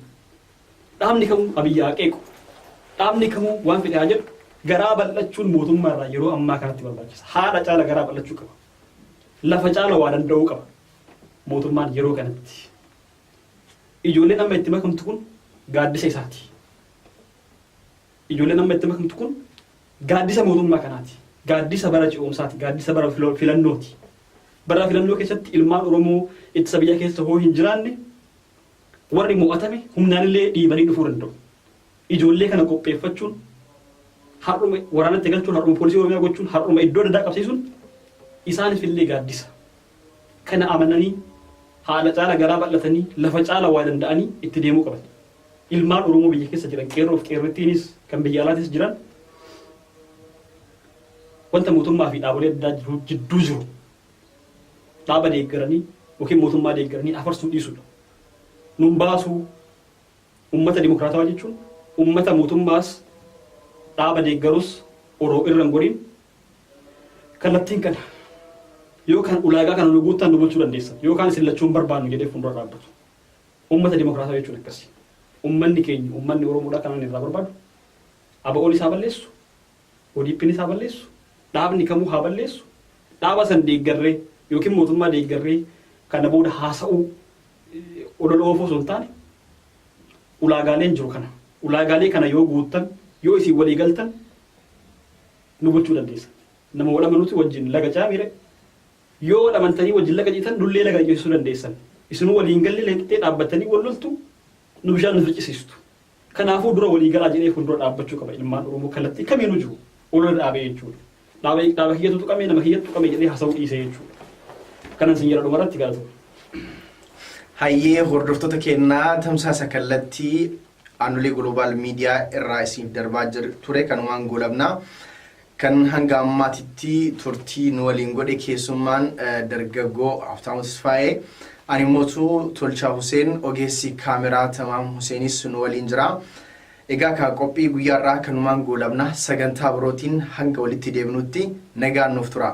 Dhaabni kamuu abiyyi haa qeequ. Dhaabni kamuu waan fedhe haa jedhu garaa bal'achuun mootummaa irraa yeroo ammaa kanatti barbaachisa. Haadha caala garaa bal'achuu qaba. Lafa caala waa danda'uu qaba. Mootummaan yeroo kanatti. Ijoolleen amma itti makamtu kun gaaddisa isaati. Ijoolleen amma itti makamtu kun gaaddisa mootummaa kanaati. Gaaddisa bara ce'umsaati. Gaaddisa bara filannooti. Bara filannoo keessatti ilmaan Oromoo ittisa biyya keessa hoo hin jiraanne warri mo'atame humnaanillee dhiibanii dhufuu danda'u. Ijoollee kana qopheeffachuun har'uma waraanatti galchuun har'uma poolisii Oromiyaa gochuun har'uma iddoo adda addaa qabsiisuun isaaniifillee gaaddisa. Kana amananii haala caala garaa bal'atanii lafa caala waa danda'anii itti deemuu qaban. Ilmaan Oromoo biyya keessa jiran qeerroof qeerrittiinis kan biyya alaatis jiran wanta mootummaa fi dhaabolee adda addaa jidduu jiru. Dhaaba deeggaranii yookiin mootummaa deeggaranii afarsuu dhiisudha. Nun baasuu uummata dimokiraatawaa jechuun uummata mootummaas dhaaba deeggarus oroo irra hin godhin kallattiin kana yookaan ulaagaa kana nu guuttan nu bulchuu dandeessan yookaan isin lachuun barbaannu jedhee fuuldura dhaabbatu. Uummata dimokiraatawaa jechuun akkasii. Uummanni keenya uummanni Oromoodhaa kanan irraa barbaadu ABO'n isaa balleessu, ODP'n isaa balleessu, dhaabni kamuu haa balleessu, dhaaba san deeggarree yookiin mootummaa deeggarree kana booda haasa'uu olola oofuu osoo hin taane ulaagaaleen jiru kana ulaagaalee kana yoo guuttan yoo isin walii galtan nu bulchuu dandeessan. Nama wal amanuuti wajjin laga caamire yoo wal amantanii wajjin laga ciitan dullee laga geessisuu dandeessan. Isinuu waliin galli leenxixee dhaabbatanii wal loltu nu bishaan nu firqisiistu. Kanaafuu dura walii galaa jedhee fuuldura dhaabbachuu qaba ilmaan Oromoo kallattii kamiinuu jiru olola dhaabee jechuudha. Dhaaba hiyyatu tuqamee nama hiyyatu tuqamee jedhee haasa'uu dhiisee jechuudha. Kanan sin jedha dhumarratti galatu. Hayyee hordoftoota keenyaa tamsaasa kallattii aanolee global miidiyaa irraa isiniif darbaa ture kanumaan goolabnaa kan hanga ammaatitti turtii nu waliin godhe keessummaan dargaggoo Habtaamuu Tasfaayee ani mootuu Tolchaa Huseen ogeessi kaameraa Tamaam Huseenis nu waliin jira. Egaa ka qophii guyyaarraa kanumaan goolabnaa sagantaa birootiin hanga walitti deebinutti nagaan nuuf tura.